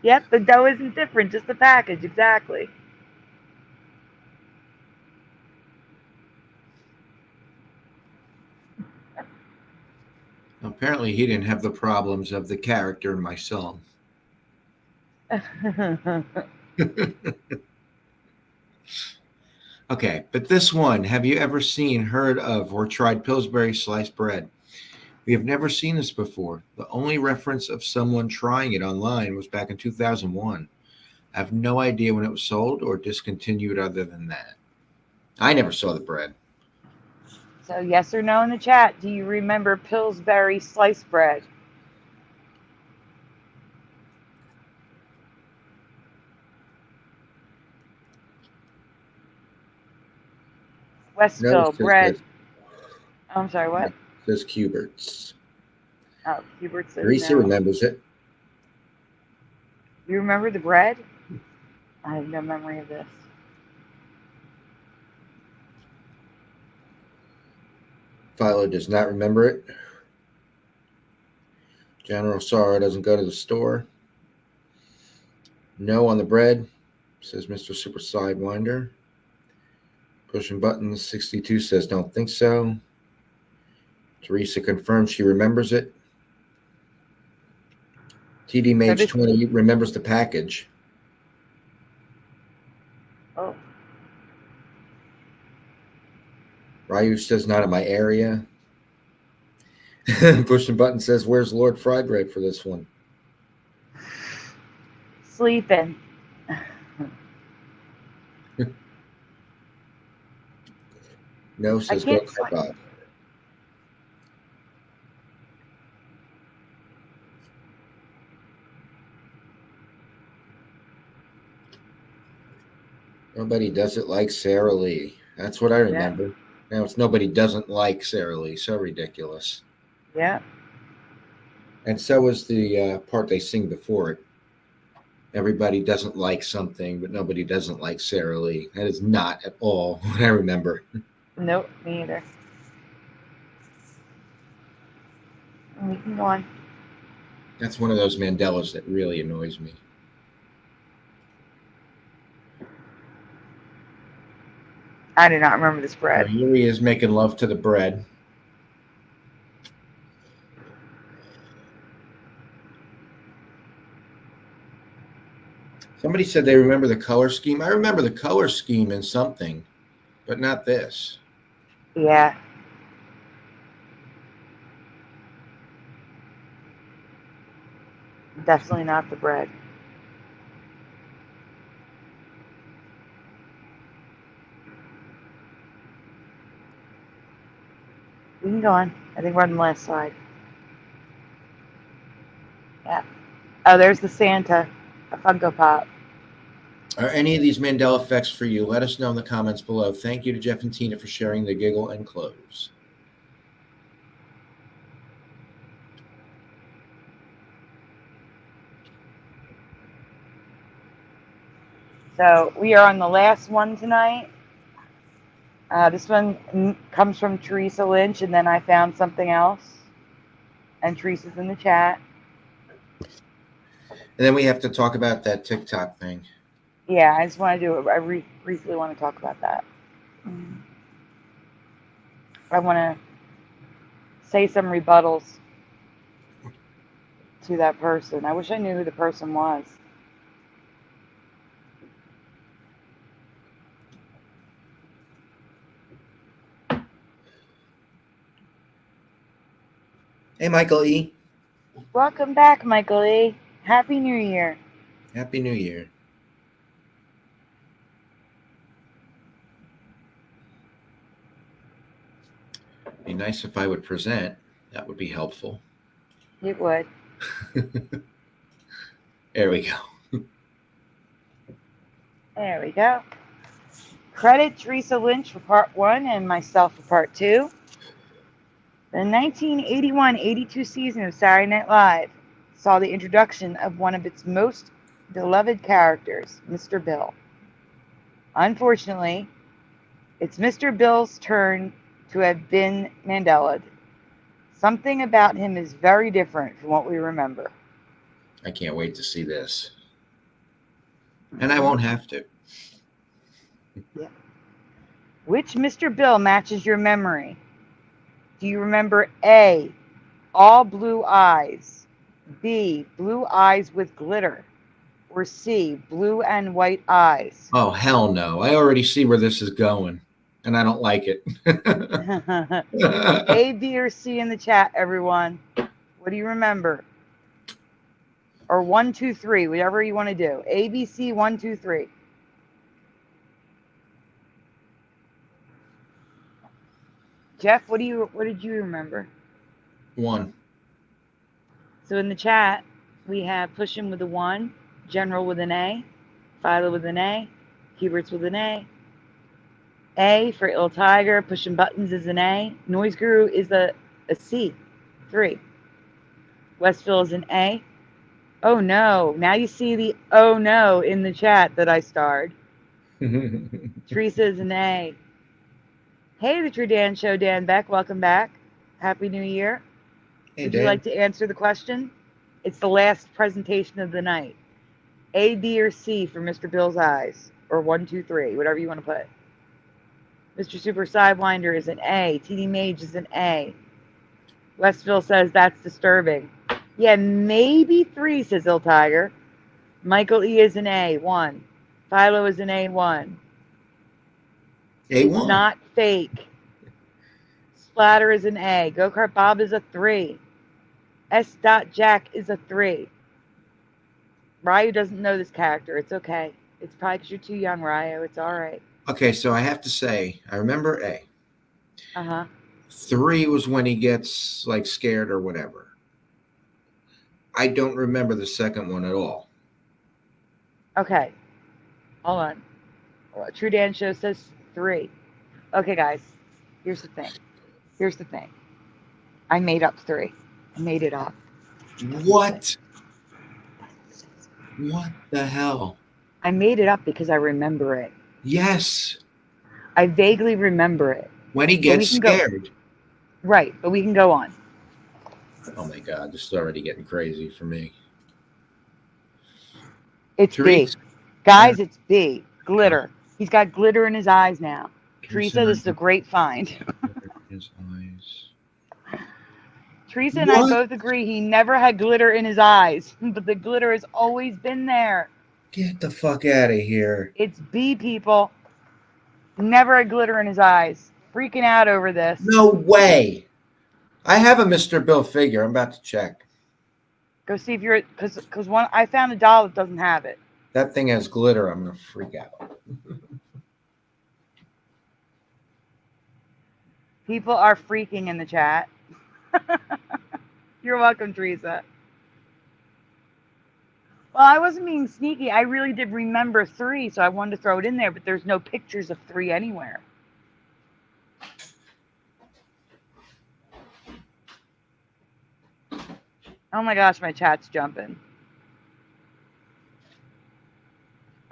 Yep, the dough isn't different, just the package, exactly. Apparently, he didn't have the problems of the character in my song. Okay, but this one, have you ever seen, heard of, or tried Pillsbury sliced bread? We have never seen this before. The only reference of someone trying it online was back in 2001. I have no idea when it was sold or discontinued other than that. I never saw the bread. So yes or no in the chat. Do you remember Pillsbury sliced bread? Westville bread. Oh, I'm sorry, what? It says Cubert's. Oh, Hubert says Teresa no. remembers it. You remember the bread? I have no memory of this. Philo does not remember it. General Sorrow doesn't go to the store. No on the bread, says Mr. Super Sidewinder. Pushing buttons, 62 says don't think so. Teresa confirms she remembers it. TD Mage 20 remembers the package. Oh. Ryu says not in my area. Pushing button says where's Lord Fry Bread for this one? Sleeping. No, says go Bob. Nobody does it like Sarah Lee. That's what I remember. Now it's nobody doesn't like Sarah Lee. So ridiculous. Yeah. And so is the part they sing before it. Everybody doesn't like something, but nobody doesn't like Sarah Lee. That is not at all what I remember. Nope, me either. We can go on. That's one of those Mandelas that really annoys me. I do not remember this bread. Here he is making love to the bread. Somebody said they remember the color scheme. I remember the color scheme in something, but not this. Yeah. Definitely not the bread. We can go on. I think we're on the last slide. Yeah. Oh, there's the Santa, a Funko Pop. Are any of these Mandela effects for you? Let us know in the comments below. Thank you to Jeff and Tina for sharing the giggle and close. So we are on the last one tonight. This one comes from Teresa Lynch, and then I found something else. And Teresa's in the chat. And then we have to talk about that TikTok thing. Yeah, I just want to do it. I briefly want to talk about that. I want to say some rebuttals to that person. I wish I knew who the person was. Hey, Michael E. Welcome back, Michael E. Happy New Year. Happy New Year. Be nice if I would present. That would be helpful. It would. There we go. There we go. Credit Teresa Lynch for part 1 and myself for part 2. The 1981-82 season of Saturday Night Live saw the introduction of one of its most beloved characters, Mr. Bill. Unfortunately, it's Mr. Bill's turn to have been Mandela'd. Something about him is very different from what we remember. I can't wait to see this. And I won't have to. Yeah. Which Mr. Bill matches your memory? Do you remember A, all blue eyes, B, blue eyes with glitter, or C, blue and white eyes? Oh, hell no. I already see where this is going, and I don't like it. A, B, or C in the chat, everyone. What do you remember? Or 1, 2, 3, whatever you want to do. A, B, C, 1, 2, 3. Jeff, what did you remember? 1. So in the chat, we have Pushing with a 1, General with an A, Philo with an A, Hubert's with an A. A for Ill Tiger, Pushing Buttons is an A. Noise Guru is a C, 3. Westville is an A. Oh no, now you see the oh no in the chat that I starred. Teresa is an A. Hey, the True Dan Show, Dan Beck, welcome back. Happy New Year. Hey, Would Dan. you like to answer the question? It's the last presentation of the night. A, B, or C for Mr. Bill's eyes, or 1, 2, 3, whatever you want to put. Mr. Super Sidewinder is an A. TD Mage is an A. Westville says that's disturbing. Yeah, maybe 3, says Ill Tiger. Michael E is an A, 1. Philo is an A, 1. A1. It's not fake. Splatter is an A. Go-Kart Bob is a 3. S. Jack is a 3. Ryu doesn't know this character. It's okay. It's probably because you're too young, Ryu. It's all right. Okay, so I have to say, I remember A. Uh-huh. 3 was when he gets, like, scared or whatever. I don't remember the second one at all. Okay. Hold on. True Dan Show says 3. Okay, guys. Here's the thing. Here's the thing. I made up 3. I made it up. What? What the hell? I made it up because I remember it. Yes. I vaguely remember it. When he gets scared. Right, but we can go on. Oh my God, this is already getting crazy for me. It's Teresa. B. Guys, it's B. Glitter. He's got glitter in his eyes now. Teresa, this is a great find. His eyes. Teresa and I both agree he never had glitter in his eyes, but the glitter has always been there. Get the fuck out of here. It's B, people. Never had glitter in his eyes. Freaking out over this. No way. I have a Mr. Bill figure. I'm about to check. Go see if you're, because one, I found a doll that doesn't have it. That thing has glitter. I'm going to freak out. People are freaking in the chat. You're welcome, Teresa. Well, I wasn't being sneaky. I really did remember 3, so I wanted to throw it in there, but there's no pictures of 3 anywhere. Oh my gosh, my chat's jumping.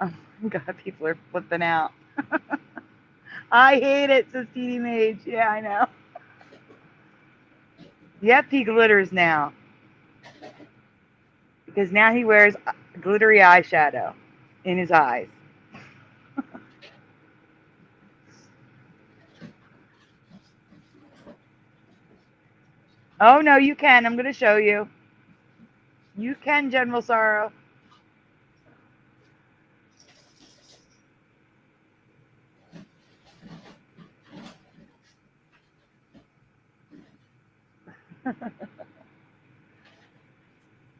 Oh my God, people are flipping out. I hate it, says TD Mage. Yeah, I know. Yep, he glitters now. Because now he wears glittery eyeshadow in his eyes. Oh, no, you can. I'm going to show you. You can, General Sorrow.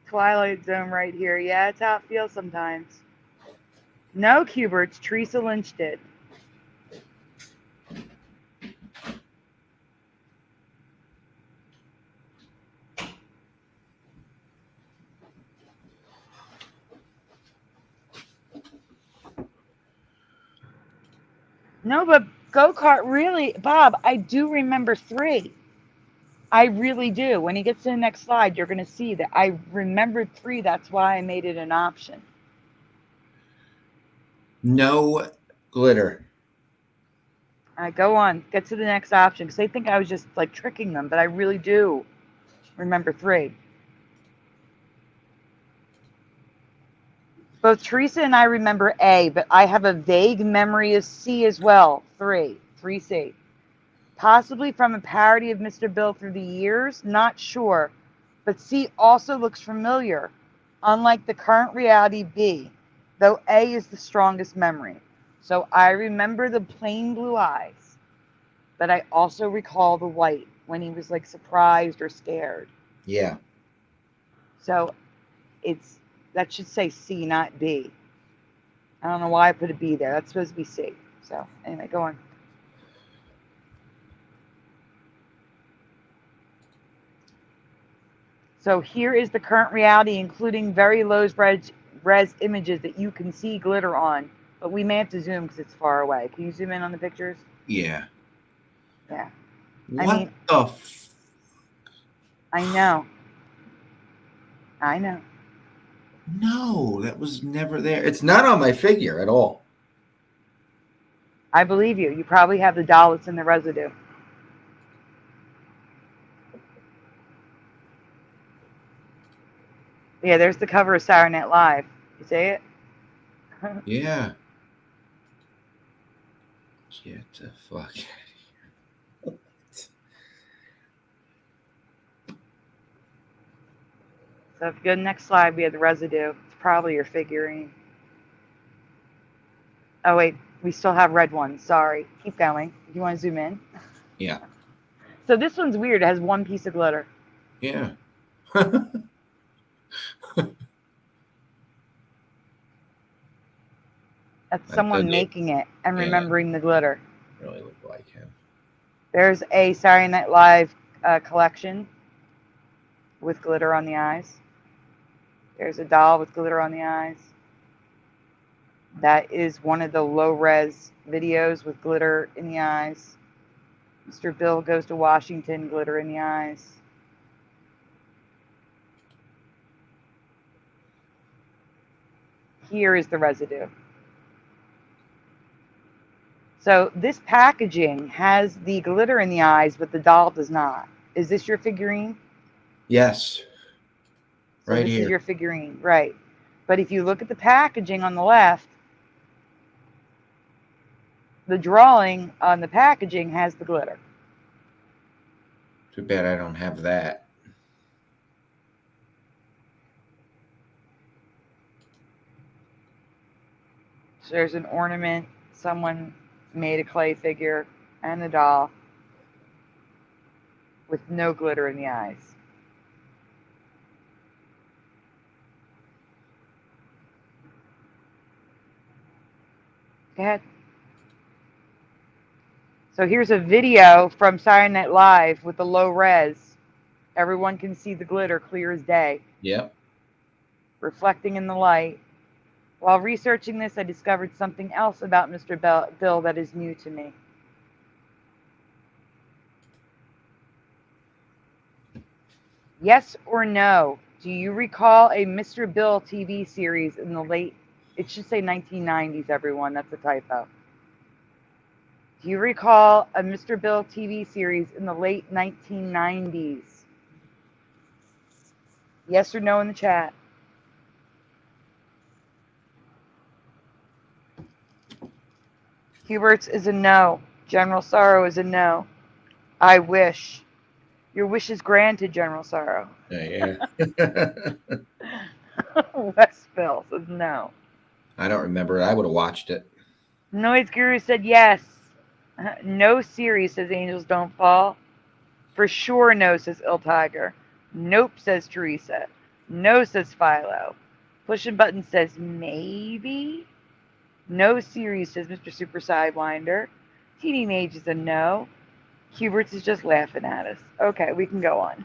Twilight Zone right here. Yeah, it's how it feels sometimes. No, Cuberts. Teresa Lynch did. No, but go-kart really, Bob, I do remember 3. I really do. When he gets to the next slide, you're going to see that I remembered 3. That's why I made it an option. No glitter. All right, go on. Get to the next option because they think I was just like tricking them, but I really do remember 3. Both Teresa and I remember A, but I have a vague memory of C as well. 3C. Possibly from a parody of Mr. Bill through the years, not sure. But C also looks familiar, unlike the current reality B, though A is the strongest memory. So I remember the plain blue eyes, but I also recall the white when he was like surprised or scared. Yeah. So that should say C, not B. I don't know why I put a B there. That's supposed to be C. So anyway, go on. So here is the current reality, including very low res images that you can see glitter on. But we may have to zoom because it's far away. Can you zoom in on the pictures? Yeah. Yeah. What the I know. I know. No, that was never there. It's not on my figure at all. I believe you. You probably have the doll that's in the residue. Yeah, there's the cover of Saturday Night Live. You see it? Yeah. Get the fuck out of here. So if you go to the next slide, we have the residue. It's probably your figurine. Oh, wait. We still have red ones. Sorry. Keep going. Do you want to zoom in? Yeah. So this one's weird. It has one piece of glitter. Yeah. That's someone making it and remembering the glitter. Really look like him. There's a Saturday Night Live collection with glitter on the eyes. There's a doll with glitter on the eyes. That is one of the low-res videos with glitter in the eyes. Mr. Bill goes to Washington, glitter in the eyes. Here is the residue. So this packaging has the glitter in the eyes, but the doll does not. Is this your figurine? Yes. So Right this here. is your figurine, right? But if you look at the packaging on the left, the drawing on the packaging has the glitter. Too bad I don't have that. So there's an ornament. Someone made a clay figure and the doll with no glitter in the eyes. Go ahead. So here's a video from Saturday Night Live with the low res. Everyone can see the glitter clear as day, Yep. reflecting in the light. While researching this, I discovered something else about Mr. Bill that is new to me. Yes or no? Do you recall a Mr. Bill TV series in the late, it should say 1990s, everyone, that's a typo. Do you recall a Mr. Bill TV series in the late 1990s? Yes or no in the chat? Hubert's is a no. General Sorrow is a no. I wish. Your wish is granted, General Sorrow. Yeah. Westville says no. I don't remember it. I would have watched it. Noise Guru said yes. No series says Angels Don't Fall. For sure no says Il Tiger. Nope says Teresa. No says Philo. Pushing Button says maybe. No series says Mr. Super Sidewinder. TD Mage is a no. Hubert's is just laughing at us. Okay, we can go on.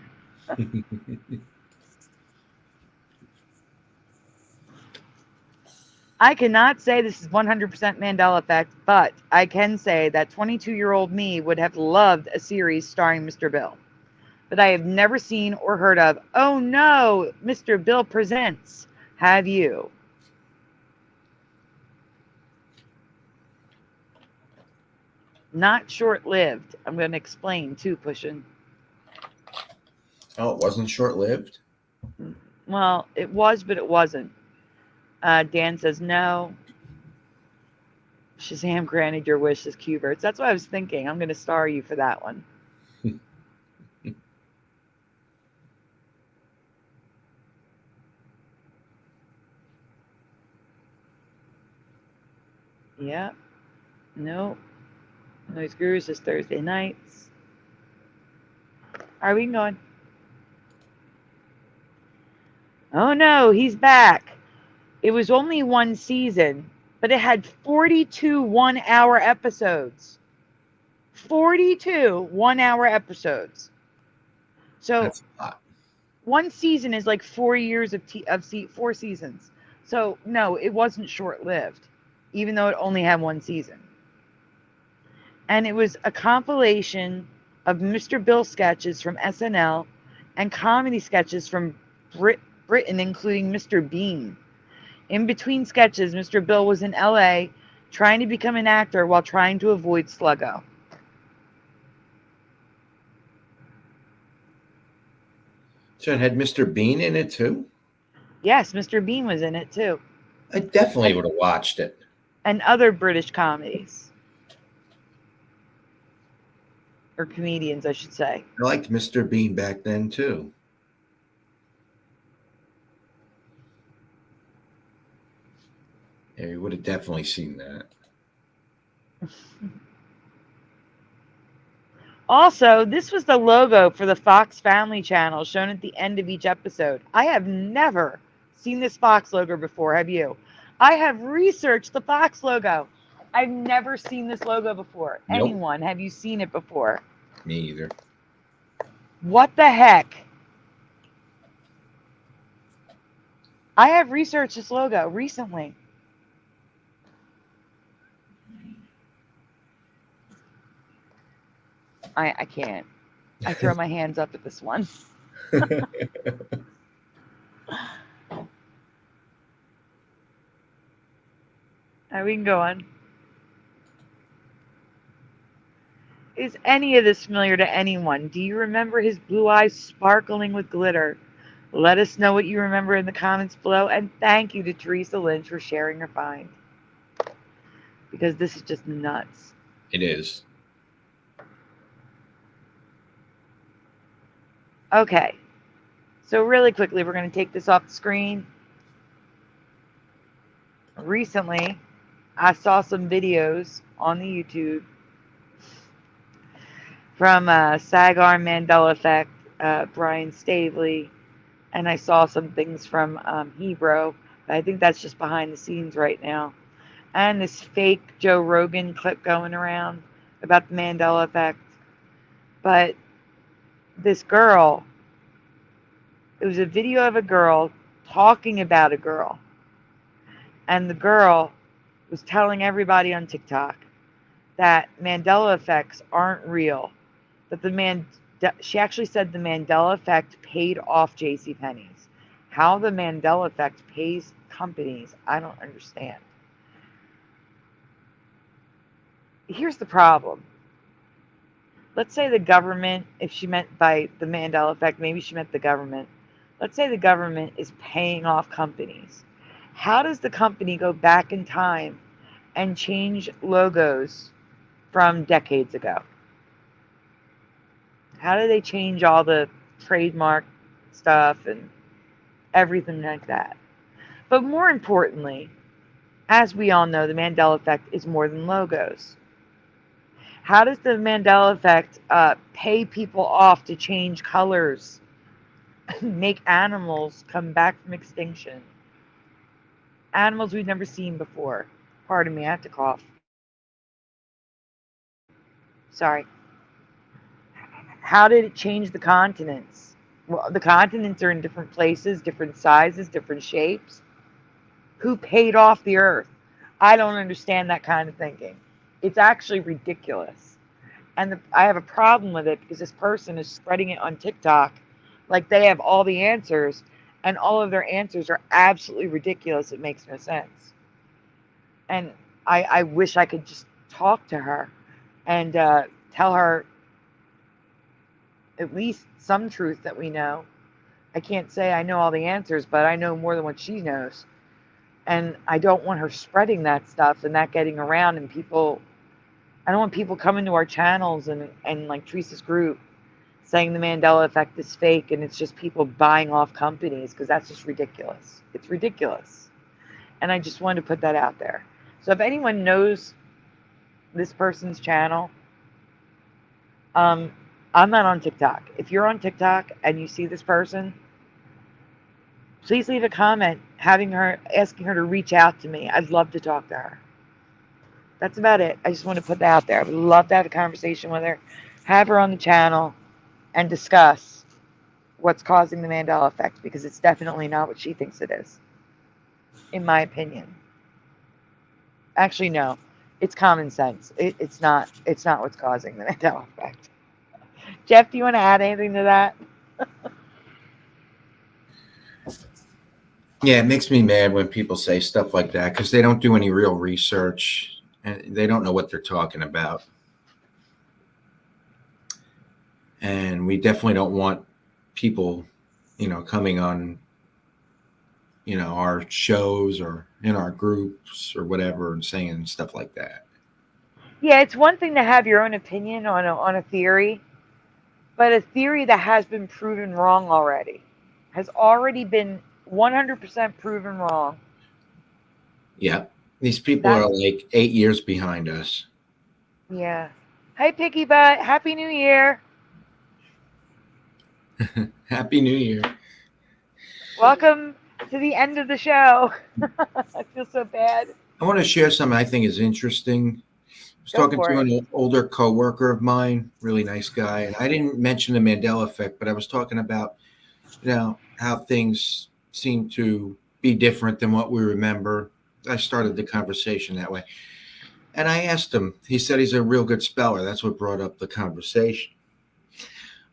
I cannot say this is 100% Mandela effect, but I can say that 22-year-old me would have loved a series starring Mr. Bill. But I have never seen or heard of, oh no, Mr. Bill Presents. Have you? Not short-lived. I'm going to explain too, Pushin'. Oh, it wasn't short-lived? Well, it was, but it wasn't. Dan says no. Shazam granted your wish as Cuberts. That's what I was thinking. I'm going to star you for that one. Yeah. No. Noise Guru says Thursday nights. All right, we can go on. Oh no, he's back. It was only one season, but it had 42 one-hour episodes. 42 one-hour episodes. So That's a lot. one season is like 4 years of 4 seasons. So no, it wasn't short-lived, even though it only had one season. And it was a compilation of Mr. Bill sketches from SNL and comedy sketches from Britain, including Mr. Bean. In between sketches, Mr. Bill was in LA trying to become an actor while trying to avoid Sluggo. So it had Mr. Bean in it too? Yes, Mr. Bean was in it too. I definitely would have watched it. And other British comedies. Or comedians, I should say. I liked Mr. Bean back then too. Yeah, you would have definitely seen that. Also, this was the logo for the Fox Family Channel shown at the end of each episode. I have never seen this Fox logo before, have you? I have researched the Fox logo. I've never seen this logo before. Nope. Anyone, have you seen it before? Me either. What the heck? I have researched this logo recently. I can't. I throw my hands up at this one. We can go on. Is any of this familiar to anyone? Do you remember his blue eyes sparkling with glitter? Let us know what you remember in the comments below. And thank you to Teresa Lynch for sharing her find. Because this is just nuts. It is. Okay. So really quickly, we're going to take this off the screen. Recently, I saw some videos on the YouTube from Sagar Mandela Effect, Brian Stavely, and I saw some things from Hebrew. I think that's just behind the scenes right now. And this fake Joe Rogan clip going around about the Mandela Effect. But this girl, it was a video of a girl talking about a girl. And the girl was telling everybody on TikTok that Mandela effects aren't real. That she actually said the Mandela effect paid off JCPenney's. How the Mandela effect pays companies, I don't understand. Here's the problem. Let's say the government, if she meant by the Mandela effect, maybe she meant the government. Let's say the government is paying off companies. How does the company go back in time and change logos from decades ago? How do they change all the trademark stuff and everything like that? But more importantly, as we all know, the Mandela effect is more than logos. How does the Mandela effect pay people off to change colors, make animals come back from extinction? Animals we've never seen before. Pardon me, I have to cough. Sorry. How did it change the continents? Well, the continents are in different places, different sizes, different shapes. Who paid off the earth? I don't understand that kind of thinking. It's actually ridiculous. And I have a problem with it because this person is spreading it on TikTok like they have all the answers, and all of their answers are absolutely ridiculous. It makes no sense. And I wish I could just talk to her and tell her at least some truth that we know. I can't say I know all the answers, but I know more than what she knows. And I don't want her spreading that stuff and that getting around, and people, I don't want people coming to our channels and like Teresa's group saying the Mandela effect is fake and it's just people buying off companies, because that's just ridiculous. It's ridiculous. And I just wanted to put that out there. So if anyone knows this person's channel, I'm not on TikTok. If you're on TikTok and you see this person, please leave a comment asking her to reach out to me. I'd love to talk to her. That's about it. I just want to put that out there. I would love to have a conversation with her, have her on the channel, and discuss what's causing the Mandela effect, because it's definitely not what she thinks it is, in my opinion. Actually, no. It's common sense. It's not what's causing the Mandela effect. Jeff, do you want to add anything to that? Yeah, it makes me mad when people say stuff like that, because they don't do any real research and they don't know what they're talking about. And we definitely don't want people, coming on, our shows or in our groups or whatever and saying stuff like that. Yeah, it's one thing to have your own opinion on a theory, but a theory that has been proven wrong already, has already been 100% proven wrong. Yeah, these people are like 8 years behind us. Yeah. Hi, Picky Butt. Happy New Year. Happy New Year. Welcome to the end of the show. I feel so bad. I want to share something I think is interesting. I was talking to an older coworker of mine, really nice guy, and I didn't mention the Mandela effect, but I was talking about, how things seem to be different than what we remember. I started the conversation that way. And I asked him, he said he's a real good speller. That's what brought up the conversation.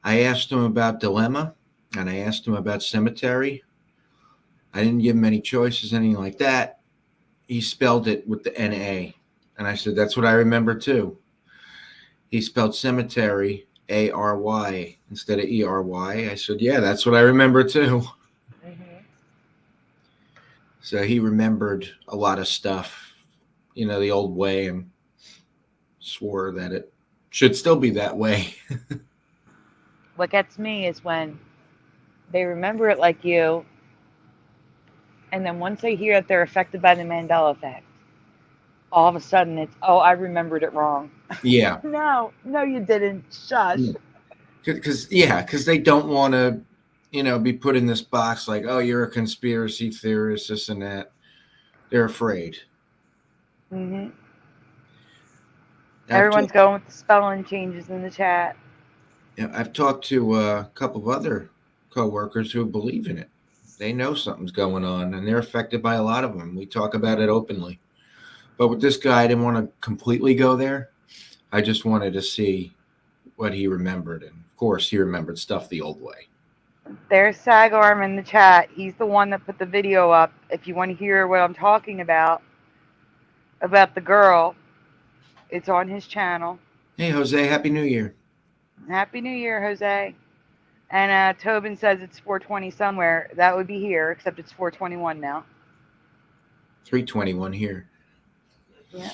I asked him about dilemma, and I asked him about cemetery. I didn't give him any choices, anything like that. He spelled it with the NA. And I said, that's what I remember too. He spelled cemetery ARY instead of ERY. I said, yeah, that's what I remember too. Mhm. So he remembered a lot of stuff, the old way, and swore that it should still be that way. What gets me is when they remember it like you, and then once they hear that they're affected by the Mandela effect, all of a sudden it's, oh, I remembered it wrong. Yeah. No, you didn't. Shush. Because they don't want to, be put in this box like, oh, you're a conspiracy theorist, this and that. They're afraid. Mm-hmm. Everyone's going with the spelling changes in the chat. Yeah, I've talked to a couple of other coworkers who believe in it. They know something's going on, and they're affected by a lot of them. We talk about it openly. But with this guy, I didn't want to completely go there. I just wanted to see what he remembered. And, of course, he remembered stuff the old way. There's Sagarm in the chat. He's the one that put the video up. If you want to hear what I'm talking about the girl, it's on his channel. Hey, Jose, Happy New Year. Happy New Year, Jose. And Tobin says it's 420 somewhere. That would be here, except it's 421 now. 321 here. Yeah.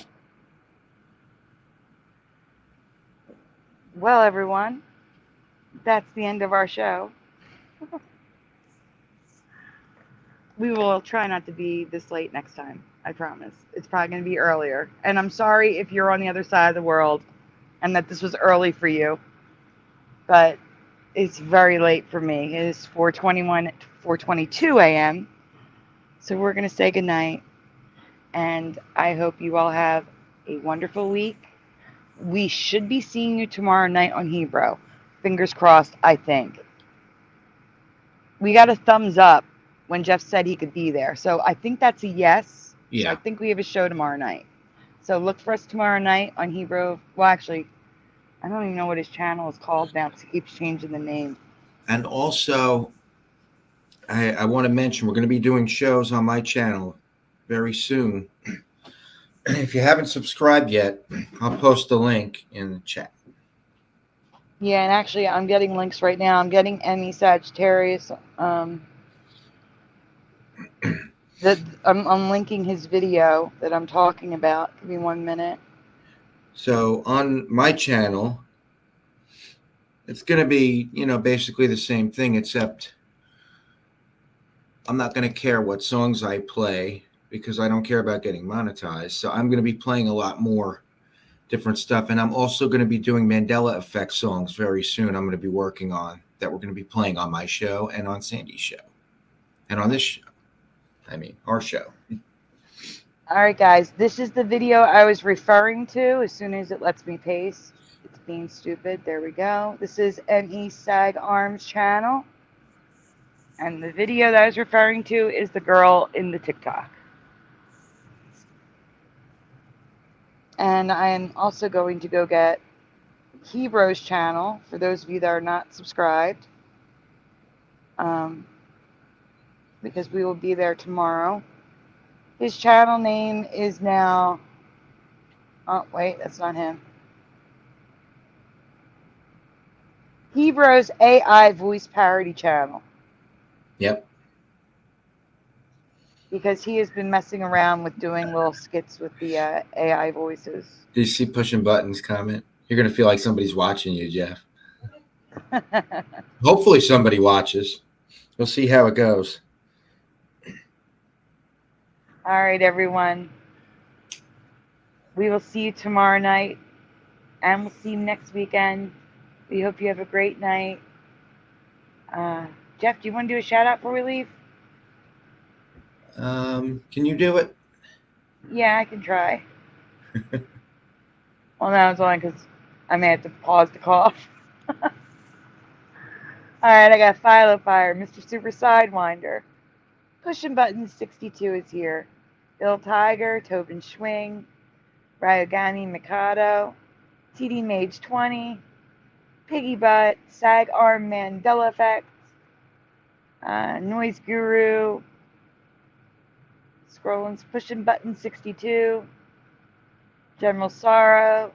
Well, everyone, that's the end of our show. We will try not to be this late next time. I promise. It's probably going to be earlier. And I'm sorry if you're on the other side of the world and that this was early for you. But it's very late for me. It is 4:22 a.m. So we're going to say goodnight. And I hope you all have a wonderful week. We should be seeing you tomorrow night on Hebrew. Fingers crossed, I think. We got a thumbs up when Jeff said he could be there. So I think that's a yes. Yeah. So I think we have a show tomorrow night. So look for us tomorrow night on Hebrew. Well, actually, I don't even know what his channel is called now because he keeps changing the name. And also, I want to mention we're going to be doing shows on my channel very soon. If you haven't subscribed yet, I'll post the link in the chat. Yeah, and actually, I'm getting links right now. I'm getting MESadyDiVa. I'm linking his video that I'm talking about. Give me 1 minute. So on my channel, it's going to be, basically the same thing, except I'm not going to care what songs I play because I don't care about getting monetized. So I'm going to be playing a lot more different stuff. And I'm also going to be doing Mandela effect songs very soon. I'm going to be working on that. We're going to be playing on my show and on Sandy's show and on this show. Our show. All right, guys, this is the video I was referring to as soon as it lets me paste. It's being stupid. There we go. This is MESadyDiVa's channel. And the video that I was referring to is the girl in the TikTok. And I am also going to go get Hebrew's channel for those of you that are not subscribed. Because we will be there tomorrow. His channel name is now... Oh, wait, that's not him. Hebrew's AI voice parody channel. Yep. Because he has been messing around with doing little skits with the AI voices. Do you see pushing buttons comment? You're going to feel like somebody's watching you, Jeff. Hopefully somebody watches. We'll see how it goes. All right, everyone. We will see you tomorrow night. And we'll see you next weekend. We hope you have a great night. Jeff, do you want to do a shout out before we leave? Can you do it? Yeah, I can try. Well, that was only because I may have to pause the cough. All right, I got Philo Fire, Mr. Super Sidewinder. Pushing Button 62 is here. Bill Tiger, Tobin Schwing, Ryogani Mikado, TD Mage 20, Piggy Butt, Sag Arm Mandela Effect, Noise Guru, Scrolling's Pushing Button 62, General Sorrow,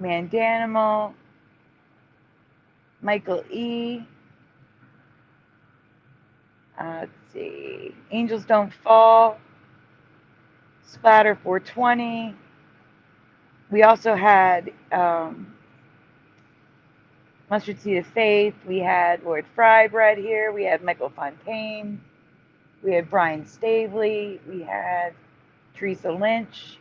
Mandanimal, Michael E. Let's see. Angels Don't Fall, Splatter 420. We also had Mustard Seed of Faith. We had Lord Frybread here. We had Michael Fontaine. We had Brian Stavely. We had Teresa Lynch.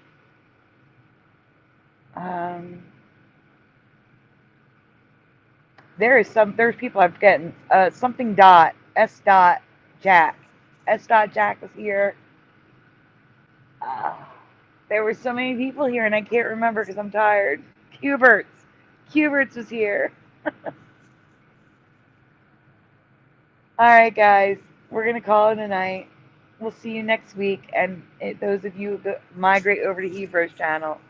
There's people I'm forgetting. Something dot S dot Jack. S dot Jack was here. There were so many people here, and I can't remember because I'm tired. Cuberts was here. All right, guys, we're gonna call it a night. We'll see you next week, and those of you who migrate over to Hebrews channel,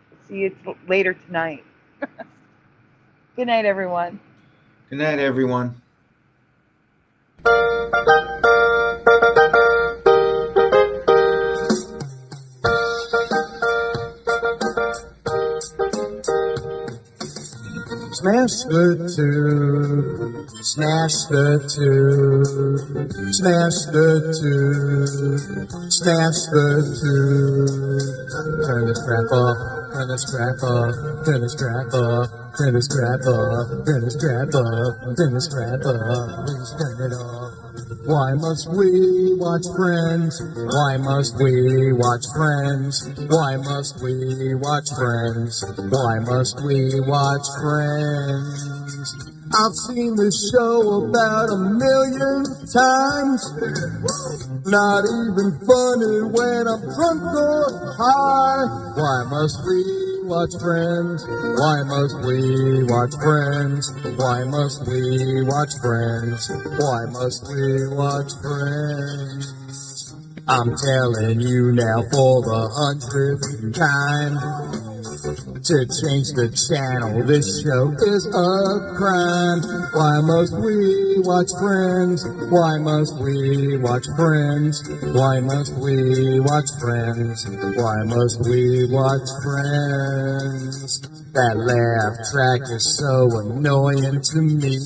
we'll see you later tonight. Good night, everyone. Good night, everyone. Smash the tube, smash the tube, smash the tube, smash the tube. Turn the strap off, turn the strap off, turn the strap off, turn the strap off, turn the strap off, turn the strap off, please turn it off. Why must we watch Friends? Why must we watch Friends? Why must we watch Friends? Why must we watch Friends? I've seen this show about 1,000,000 times. Not even funny when I'm drunk or high. Why must we watch Friends? Why must we watch Friends? Why must we watch Friends? Why must we watch Friends? I'm telling you now for the 100th time. To change the channel, this show is a crime. Why must we watch Friends? Why must we watch Friends? Why must we watch Friends? Why must we watch Friends? That laugh track is so annoying to me.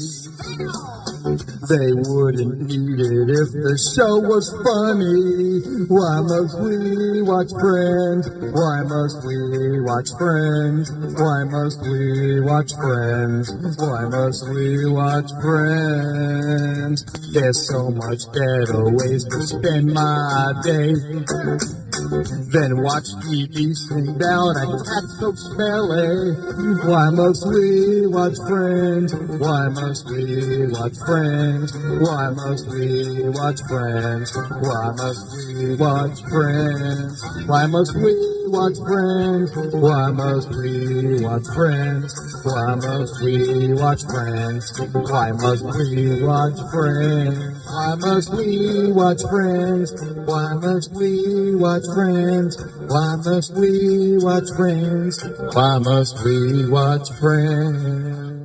They wouldn't need it if the show was funny. Why must we watch Friends? Why must we watch Friends? Why must we watch Friends? Why must we watch Friends? There's so much better ways to spend my day than watch TV sing down a cat so smelly. Why must we watch Friends? Why must we watch Friends? Why must we watch Friends? Why must we watch Friends? Why must we watch Friends? Why must we watch Friends? Why must we watch Friends? Why must we watch Friends? Why must we watch Friends? Why must we watch Friends? Why must we watch Friends? Why must we watch Friends?